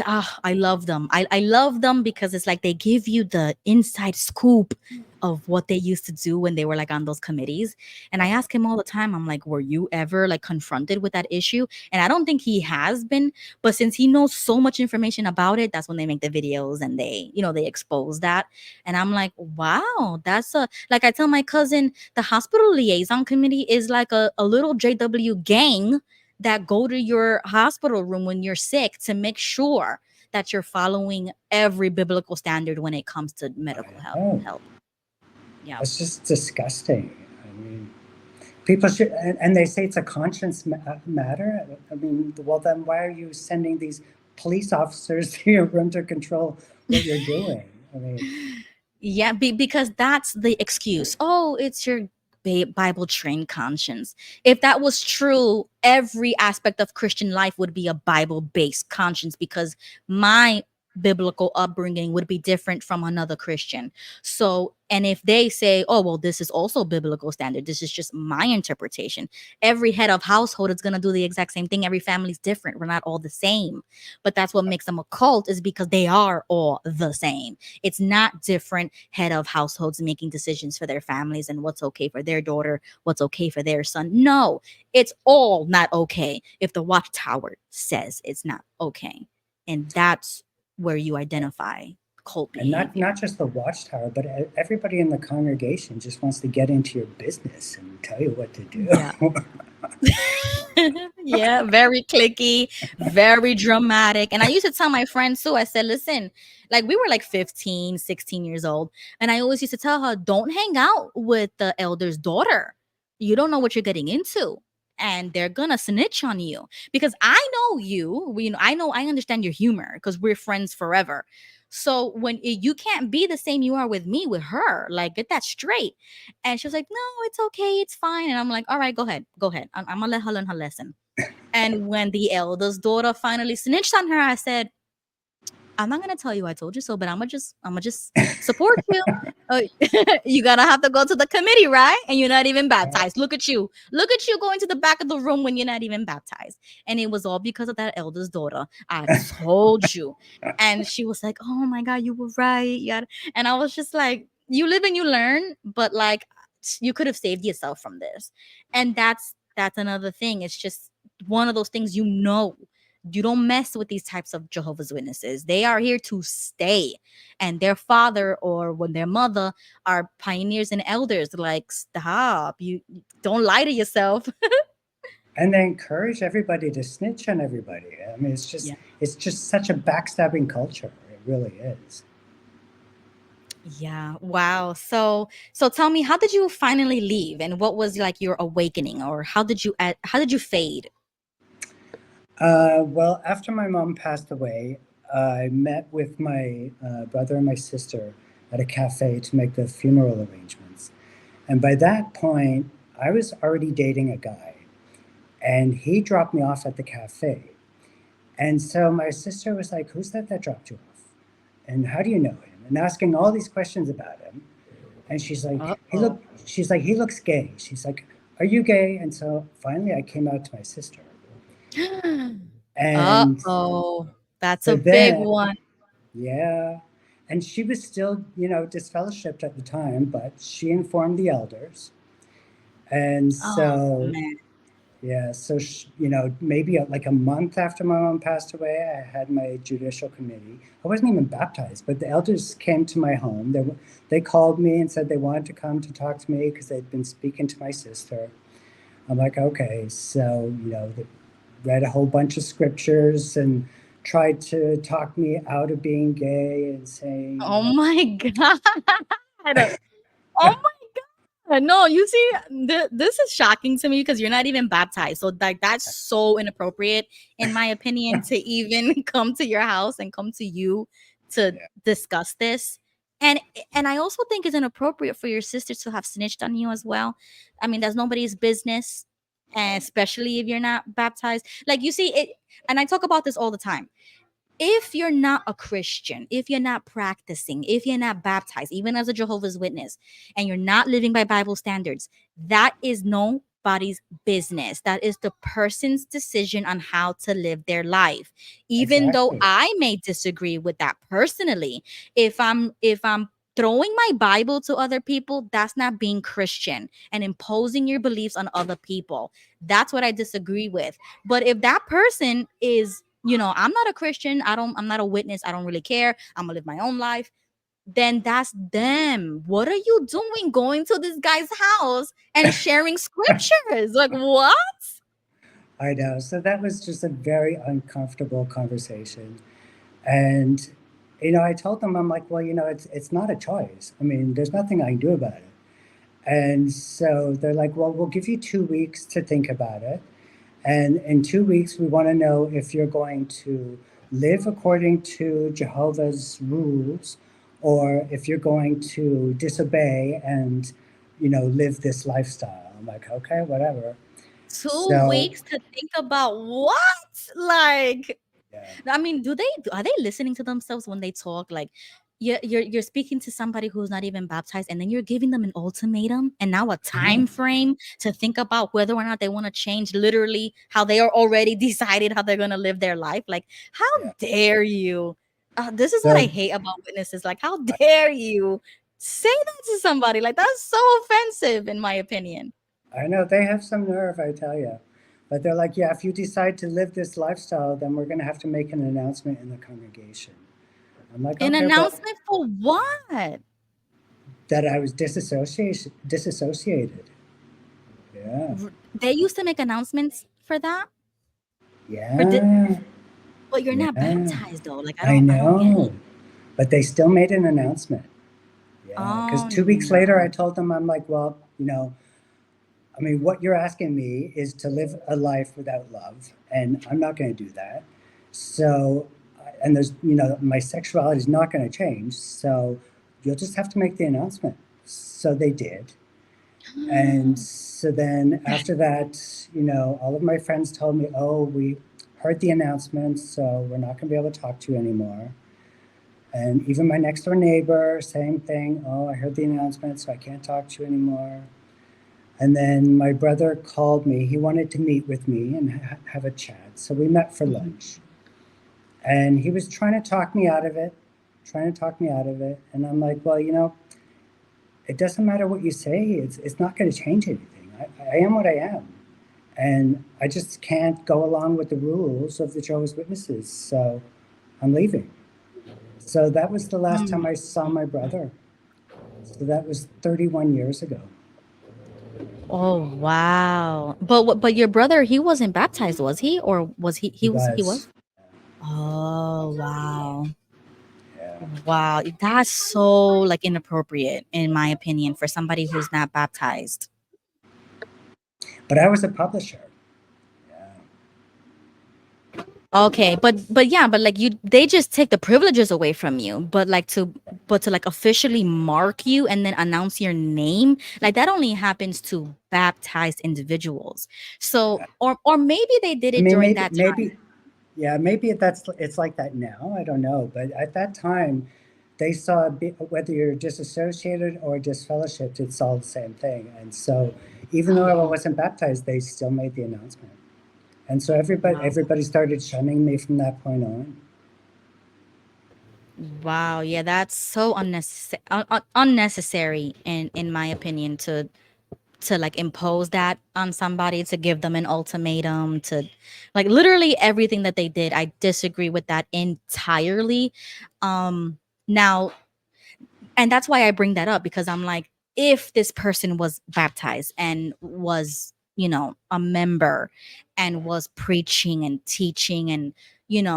Yeah, I love them. I love them because it's like they give you the inside scoop of what they used to do when they were like on those committees. And I ask him all the time, I'm like, were you ever like confronted with that issue? And I don't think he has been, but since he knows so much information about it, that's when they make the videos and they expose that. And I'm like, wow, that's like I tell my cousin, the hospital liaison committee is like a little JW gang that go to your hospital room when you're sick to make sure that you're following every biblical standard when it comes to medical I help. know. Yeah. It's just disgusting. I mean, people should, and they say it's a conscience matter. I mean, well, then why are you sending these police officers to your room to control what you're doing? I mean, Yeah, because that's the excuse. Oh, it's your Bible trained conscience. If that was true, every aspect of Christian life would be a Bible based conscience because my biblical upbringing would be different from another Christian. So, and if they say, oh, well, this is also biblical standard, this is just my interpretation. Every head of household is going to do the exact same thing. Every family's different. We're not all the same. But that's what makes them a cult is because they are all the same. It's not different head of households making decisions for their families and what's okay for their daughter, what's okay for their son. No, it's all not okay if the watchtower says it's not okay. And that's where you identify cult and not behavior. just the watchtower, but everybody in the congregation just wants to get into your business and tell you what to do. Yeah. Yeah, very clicky, very dramatic. And I used to tell my friends too, I said, listen, like we were like 15, 16 years old. And I always used to tell her, don't hang out with the elder's daughter. You don't know what you're getting into. And they're gonna snitch on you because I know you. I understand your humor because we're friends forever. So when you can't be the same you are with me with her, like get that straight. And she was like, no, it's okay. It's fine. And I'm like, all right, go ahead. Go ahead. I'm going to let her learn her lesson. And when the eldest daughter finally snitched on her, I said, I'm not gonna tell you I told you so, but I'm gonna just support you. You gotta have to go to the committee, right? And you're not even baptized. Look at you going to the back of the room when you're not even baptized. And it was all because of that eldest daughter. I told you, and she was like, "Oh my God, you were right." Yeah, and I was just like, "You live and you learn," but like, you could have saved yourself from this. And that's another thing. It's just one of those things you don't mess with these types of Jehovah's Witnesses. They are here to stay. And their father or when their mother are pioneers and elders. Like, stop. You don't lie to yourself. And they encourage everybody to snitch on everybody. I mean, Yeah. it's just such a backstabbing culture. It really is. Yeah. Wow. So tell me, how did you finally leave? And what was like your awakening? Or how did you fade? Well, after my mom passed away, I met with my brother and my sister at a cafe to make the funeral arrangements. And by that point, I was already dating a guy, and he dropped me off at the cafe. And so my sister was like, "Who's that dropped you off? And how do you know him?" And asking all these questions about him. And Uh-oh. she's like, "He looks gay." She's like, "Are you gay?" And so finally I came out to my sister. And Uh-oh. That's so a big then, one. yeah. And she was still, disfellowshipped at the time, but she informed the elders. And Oh so, man. yeah, so, maybe like a month after my mom passed away, I had my judicial committee. I wasn't even baptized, but the elders came to my home. They called me and said they wanted to come to talk to me because they'd been speaking to my sister. I'm like, okay. So, they read a whole bunch of scriptures and tried to talk me out of being gay and saying, Oh my God. Oh my God. No, you see, this is shocking to me because you're not even baptized. So like that's so inappropriate, in my opinion, to even come to your house and come to you to Yeah, discuss this. And and I also think it's inappropriate for your sister to have snitched on you as well. I mean, that's nobody's business, and especially if you're not baptized. Like you see it, and I talk about this all the time. If you're not a Christian, if you're not practicing, if you're not baptized, even as a Jehovah's Witness, and you're not living by Bible standards, that is nobody's business. That is the person's decision on how to live their life. Even though exactly. I may disagree with that personally, if I'm throwing my Bible to other people, that's not being Christian and imposing your beliefs on other people. That's what I disagree with. But if that person is, I'm not a Christian, I'm not a witness, I don't really care, I'm gonna live my own life, then that's them. What are you doing going to this guy's house and sharing scriptures? Like, what? I know. So that was just a very uncomfortable conversation. And, I told them, I'm like, well, it's not a choice. I mean, there's nothing I can do about it. And so they're like, well, we'll give you 2 weeks to think about it. And in 2 weeks, we want to know if you're going to live according to Jehovah's rules or if you're going to disobey and, live this lifestyle. I'm like, okay, whatever. Two So, weeks to think about what? Like, yeah. I mean, are they listening to themselves when they talk? Like, you're speaking to somebody who's not even baptized, and then you're giving them an ultimatum and now a Yeah. time frame to think about whether or not they want to change literally how they are already decided how they're gonna live their life. Like, how Yeah. dare you? This is what I So hate about witnesses. Like, how dare you say that to somebody? Like, that's so offensive, in my opinion. I know they have some nerve, I tell you. But they're like, yeah, if you decide to live this lifestyle, then we're going to have to make an announcement in the congregation. I'm like, An okay, well, announcement for what? that I was disassociated. Yeah. They used to make announcements for that. For Yeah. But you're not Yeah. baptized though. Like I I don't get it. know. But they still made an announcement. Yeah. Because Oh 2 weeks later, I no. told them, I'm like, well, I mean, what you're asking me is to live a life without love, and I'm not going to do that. So, and my sexuality is not going to change. So, you'll just have to make the announcement. So they did. And so then after that, all of my friends told me, oh, we heard the announcement, so we're not going to be able to talk to you anymore. And even my next door neighbor, same thing. Oh, I heard the announcement, so I can't talk to you anymore. And then my brother called me. He wanted to meet with me and have a chat. So we met for Mhm. lunch. And he was trying to talk me out of it, trying to talk me out of it. And I'm like, well, it doesn't matter what you say, it's not going to change anything. I am what I am. And I just can't go along with the rules of the Jehovah's Witnesses. So I'm leaving. So that was the last time I saw my brother. So that was 31 years ago. Oh wow. But your brother, he wasn't baptized, was he? Or was he He he was. was? Oh wow. Yeah. Wow. That's so like inappropriate in my opinion for somebody who's not baptized. But I was a publisher. Yeah. Okay, but yeah, but like they just take the privileges away from you. But to like officially mark you and then announce your name, like that only happens to baptized individuals. So or maybe they did I it mean, during maybe, that time. maybe, yeah, maybe it's like that now. I don't know, but at that time, they saw whether you're disassociated or disfellowshipped, it's all the same thing. And so, even though I Oh, wasn't baptized, they still made the announcement. And so wow. everybody started shunning me from that point on. Wow, yeah, that's so unnecessary in my opinion to like impose that on somebody, to give them an ultimatum, to like literally everything that they did. I disagree with that entirely. Now, and that's why I bring that up, because I'm like, if this person was baptized and was, a member and was preaching and teaching and,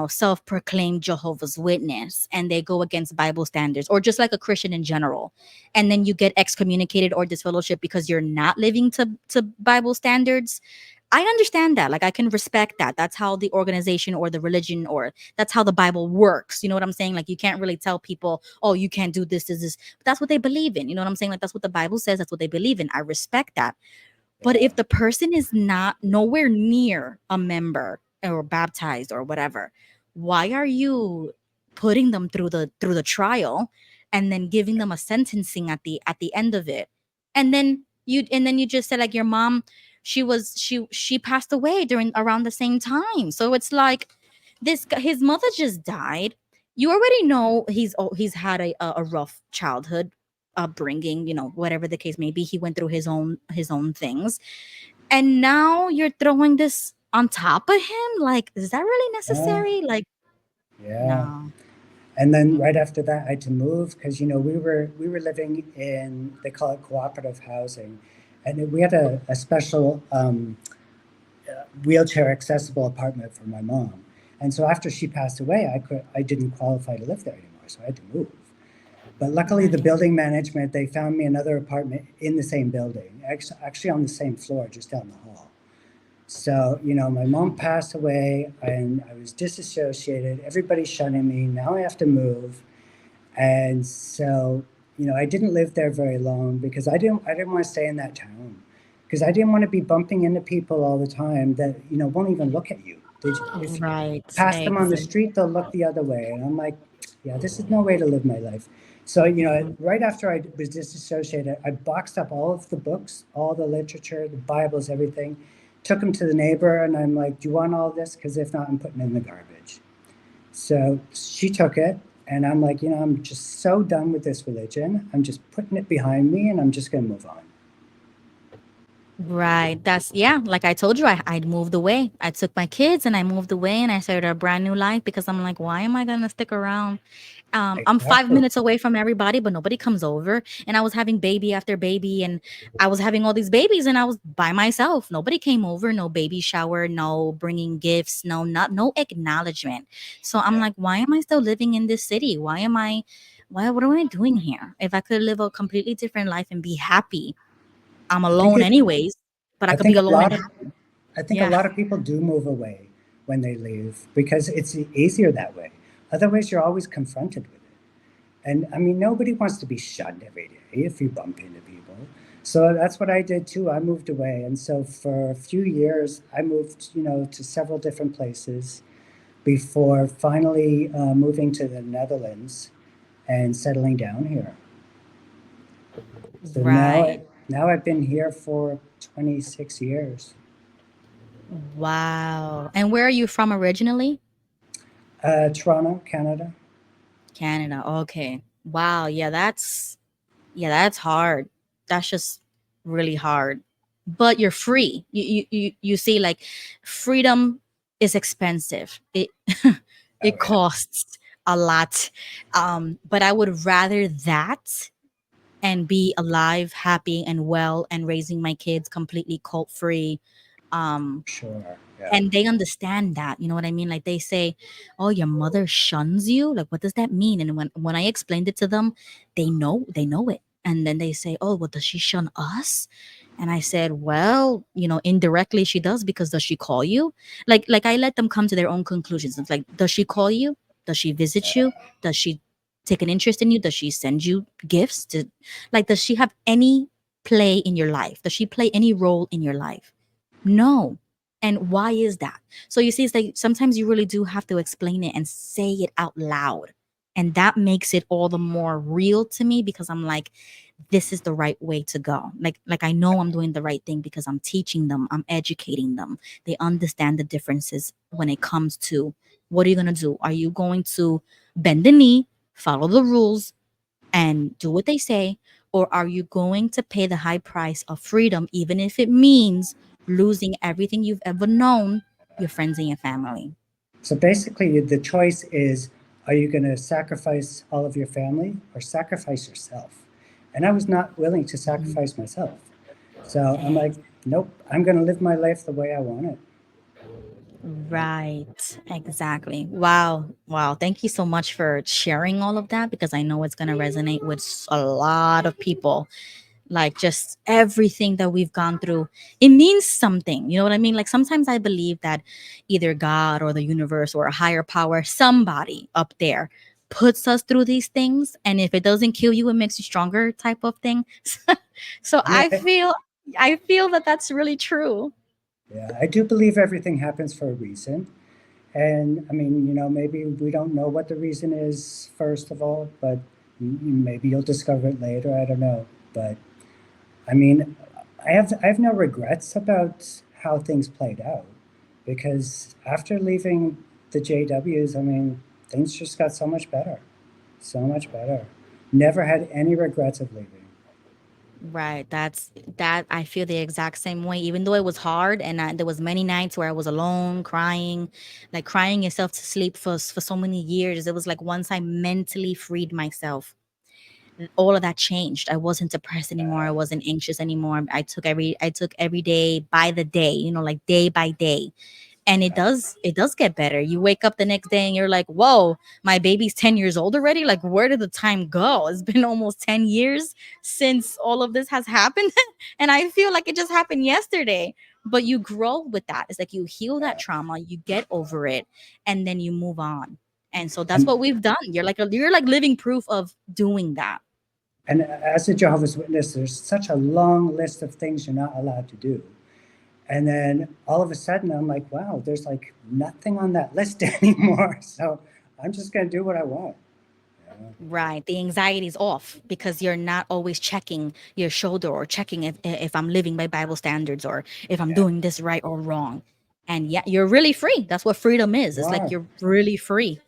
self-proclaimed Jehovah's Witness and they go against Bible standards, or just like a Christian in general, and then you get excommunicated or disfellowship because you're not living to Bible standards. I understand that. Like, I can respect that. That's how the organization or the religion, or that's how the Bible works. You know what I'm saying? Like, you can't really tell people, oh, you can't do this. But that's what they believe in. You know what I'm saying? Like, that's what the Bible says. That's what they believe in. I respect that. But Yeah. if the person is not nowhere near a member or baptized or whatever, why are you putting them through the trial and then giving them a sentencing at the end of it? And then you just said, like, your mom, she passed away during around the same time. So it's like, his mother just died. You already know he's had a rough childhood upbringing, whatever the case may be. He went through his own things, and now you're throwing this on top of him. Like, is that really Yeah. necessary? Like, Yeah. no. And then right after that, I had to move because we were living in, they call it cooperative housing, and we had a special wheelchair accessible apartment for my mom. And so after she passed away, I didn't qualify to live there anymore, so I had to move. But luckily, the Right. building management, they found me another apartment in the same building, actually on the same floor, just down the hall. So, my mom passed away and I was disassociated. Everybody's shunning me. Now I have to move. And so, I didn't live there very long because I didn't want to stay in that town because I didn't want to be bumping into people all the time that, won't even look at you. If you Right. pass them on the Exactly. street, they'll look the other way. And I'm like, yeah, this is no way to live my life. So, right after I was disassociated, I boxed up all of the books, all the literature, the Bibles, everything, took them to the neighbor, and I'm like, do you want all this? Because if not, I'm putting it in the garbage. So she took it, and I'm like, I'm just so done with this religion. I'm just putting it behind me, and I'm just going to move on. Right. That's, yeah. Like I told you, I moved away. I took my kids and I moved away and I started a brand new life because I'm like, why am I gonna stick around? I'm five Exactly. minutes away from everybody, but nobody comes over. And I was having baby after baby, and I was having all these babies, and I was by myself. Nobody came over. No baby shower. No bringing gifts. No acknowledgement. So I'm Yeah. like, why am I still living in this city? Why am I? Why? What am I doing here? If I could live a completely different life and be happy, I'm I think alone it. anyways, but I I could be think a alone and lot of. happy. I think a Yeah. lot of people do move away when they leave because it's easier that way. Otherwise, you're always confronted with it. And I mean, nobody wants to be shunned every day if you bump into people. So that's what I did too. I moved away. And so for a few years, I moved, to several different places before finally moving to the Netherlands and settling down here. So Right. now I've been here for 26 years. Wow. And where are you from originally? Toronto, Canada. Canada. Okay. Wow. Yeah, that's hard. That's just really hard. But you're free. You see, like, freedom is expensive. It Oh it yeah, costs a lot. But I would rather that and be alive, happy, and well, and raising my kids completely cult free. Um, sure. Yeah. and they understand that, you know what I mean? Like, they say, oh, your mother shuns you. Like, what does that mean? And when I explained it to them, they know it. And then they say, oh, well, does she shun us? And I said, well, indirectly she does, because does she call you? Like, I let them come to their own conclusions. It's like, does she call you? Does she visit you? Does she take an interest in you? Does she send you gifts? Like, does she have any play in your life? Does she play any role in your life? No. And why is that? So you see, it's like sometimes you really do have to explain it and say it out loud. And that makes it all the more real to me, because I'm like, this is the right way to go. Like, I know I'm doing the right thing because I'm teaching them, I'm educating them. They understand the differences when it comes to, what are you gonna do? Are you going to bend the knee, follow the rules, and do what they say? Or are you going to pay the high price of freedom, even if it means losing everything you've ever known, your friends and your family? So basically, the choice is, are you going to sacrifice all of your family or sacrifice yourself? And I was not willing to Mhm. sacrifice myself. So I'm like, Ex- nope, I'm going to live my life the way I want it. Right, exactly. Wow, wow. Thank you so much for sharing all of that because I know it's going to resonate with a lot of people. Like just everything that we've gone through, it means something. You know what I mean? Like sometimes I believe that either God or the universe or a higher power, somebody up there puts us through these things, and if it doesn't kill you, it makes you stronger type of thing. So Yeah, I feel that that's really true. yeah, I do believe everything happens for a reason. And I mean, maybe we don't know what the reason is, first of all, but maybe you'll discover it later. I don't know. But I mean, I have no regrets about how things played out because after leaving the JWs, I mean, things just got so much better. So much better. Never had any regrets of leaving. Right. That I feel the exact same way. Even though it was hard, and there was many nights where I was alone, crying, like crying yourself to sleep for so many years. It was like once I mentally freed myself, all of that changed. I wasn't depressed anymore. I wasn't anxious anymore. I took every day by the day. You know, like day by day, and it does get better. You wake up the next day and you're like, whoa, my baby's 10 years old already. Like, where did the time go? It's been almost 10 years since all of this has happened. And I feel like it just happened yesterday. But you grow with that. It's like you heal that trauma, you get over it, and then you move on. And so that's And what we've done. You're like living proof of doing that. and as a Jehovah's Witness, there's such a long list of things you're not allowed to do. And then all of a sudden, I'm like, wow, there's like nothing on that list anymore. So I'm just going to do what I want. Yeah. Right. The anxiety is off because you're not always checking your shoulder or checking if I'm living by Bible standards or if I'm Yeah, doing this right or wrong. And yeah, you're really free. That's what freedom is. you It's like are. you're really free.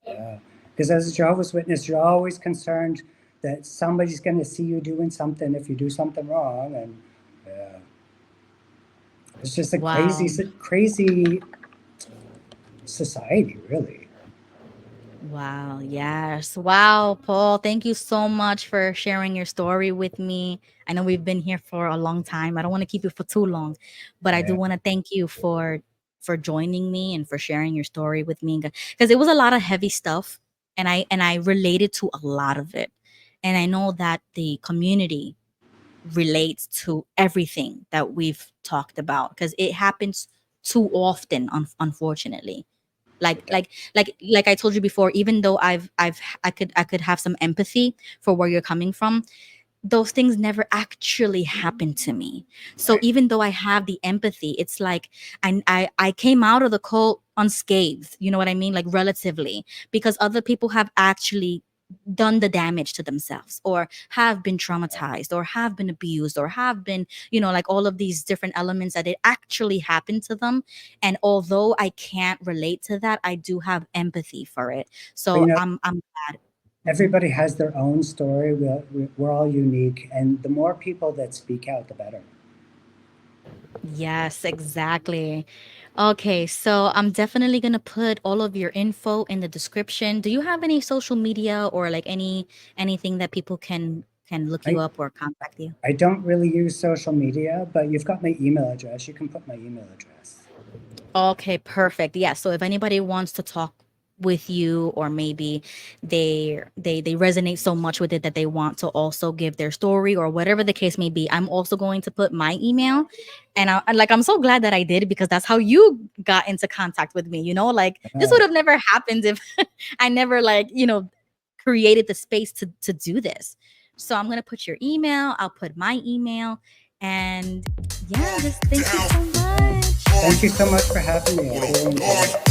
Yeah. Because as a Jehovah's Witness, you're always concerned that somebody's going to see you doing something if you do something wrong. And yeah, it's just a crazy, Wow. crazy society, really. Wow. Yes. Wow, Paul. Thank you so much for sharing your story with me. I know we've been here for a long time. I don't want to keep you for too long, but I do Yeah. want to thank you for joining me and for sharing your story with me because it was a lot of heavy stuff, and I related to a lot of it. And I know that the community relates to everything that we've talked about because it happens too often, unfortunately. like It does. like like I told you before, even though I could have some empathy for where you're coming from, those things never actually happened to me. So Right. even though I have the empathy, it's like I came out of the cult unscathed, you know what I mean? Like relatively, because other people have actually done the damage to themselves or have been traumatized or have been abused or have been, like all of these different elements that it actually happened to them. And although I can't relate to that, I do have empathy for it. But So I'm glad. Mhm. everybody has their own story. We're all unique. And the more people that speak out, the better. Yes, exactly. Okay, so I'm definitely gonna put all of your info in the description. Do you have any social media or like anything that people can look you I, up or contact you? I don't really use social media, but you've got my email address. You can put my email address. Okay, perfect. Yeah. So if anybody wants to talk with you, or maybe they resonate so much with it that they want to also give their story or whatever the case may be, I'm also going to put my email. And I'm so glad that I did because that's how you got into contact with me. Like this Uh, would have never happened if I never created the space to do this. So I'm gonna put your email. I'll put my email, and yeah, just thank you so yeah. much. Thank you so much for having me. I really enjoyed it.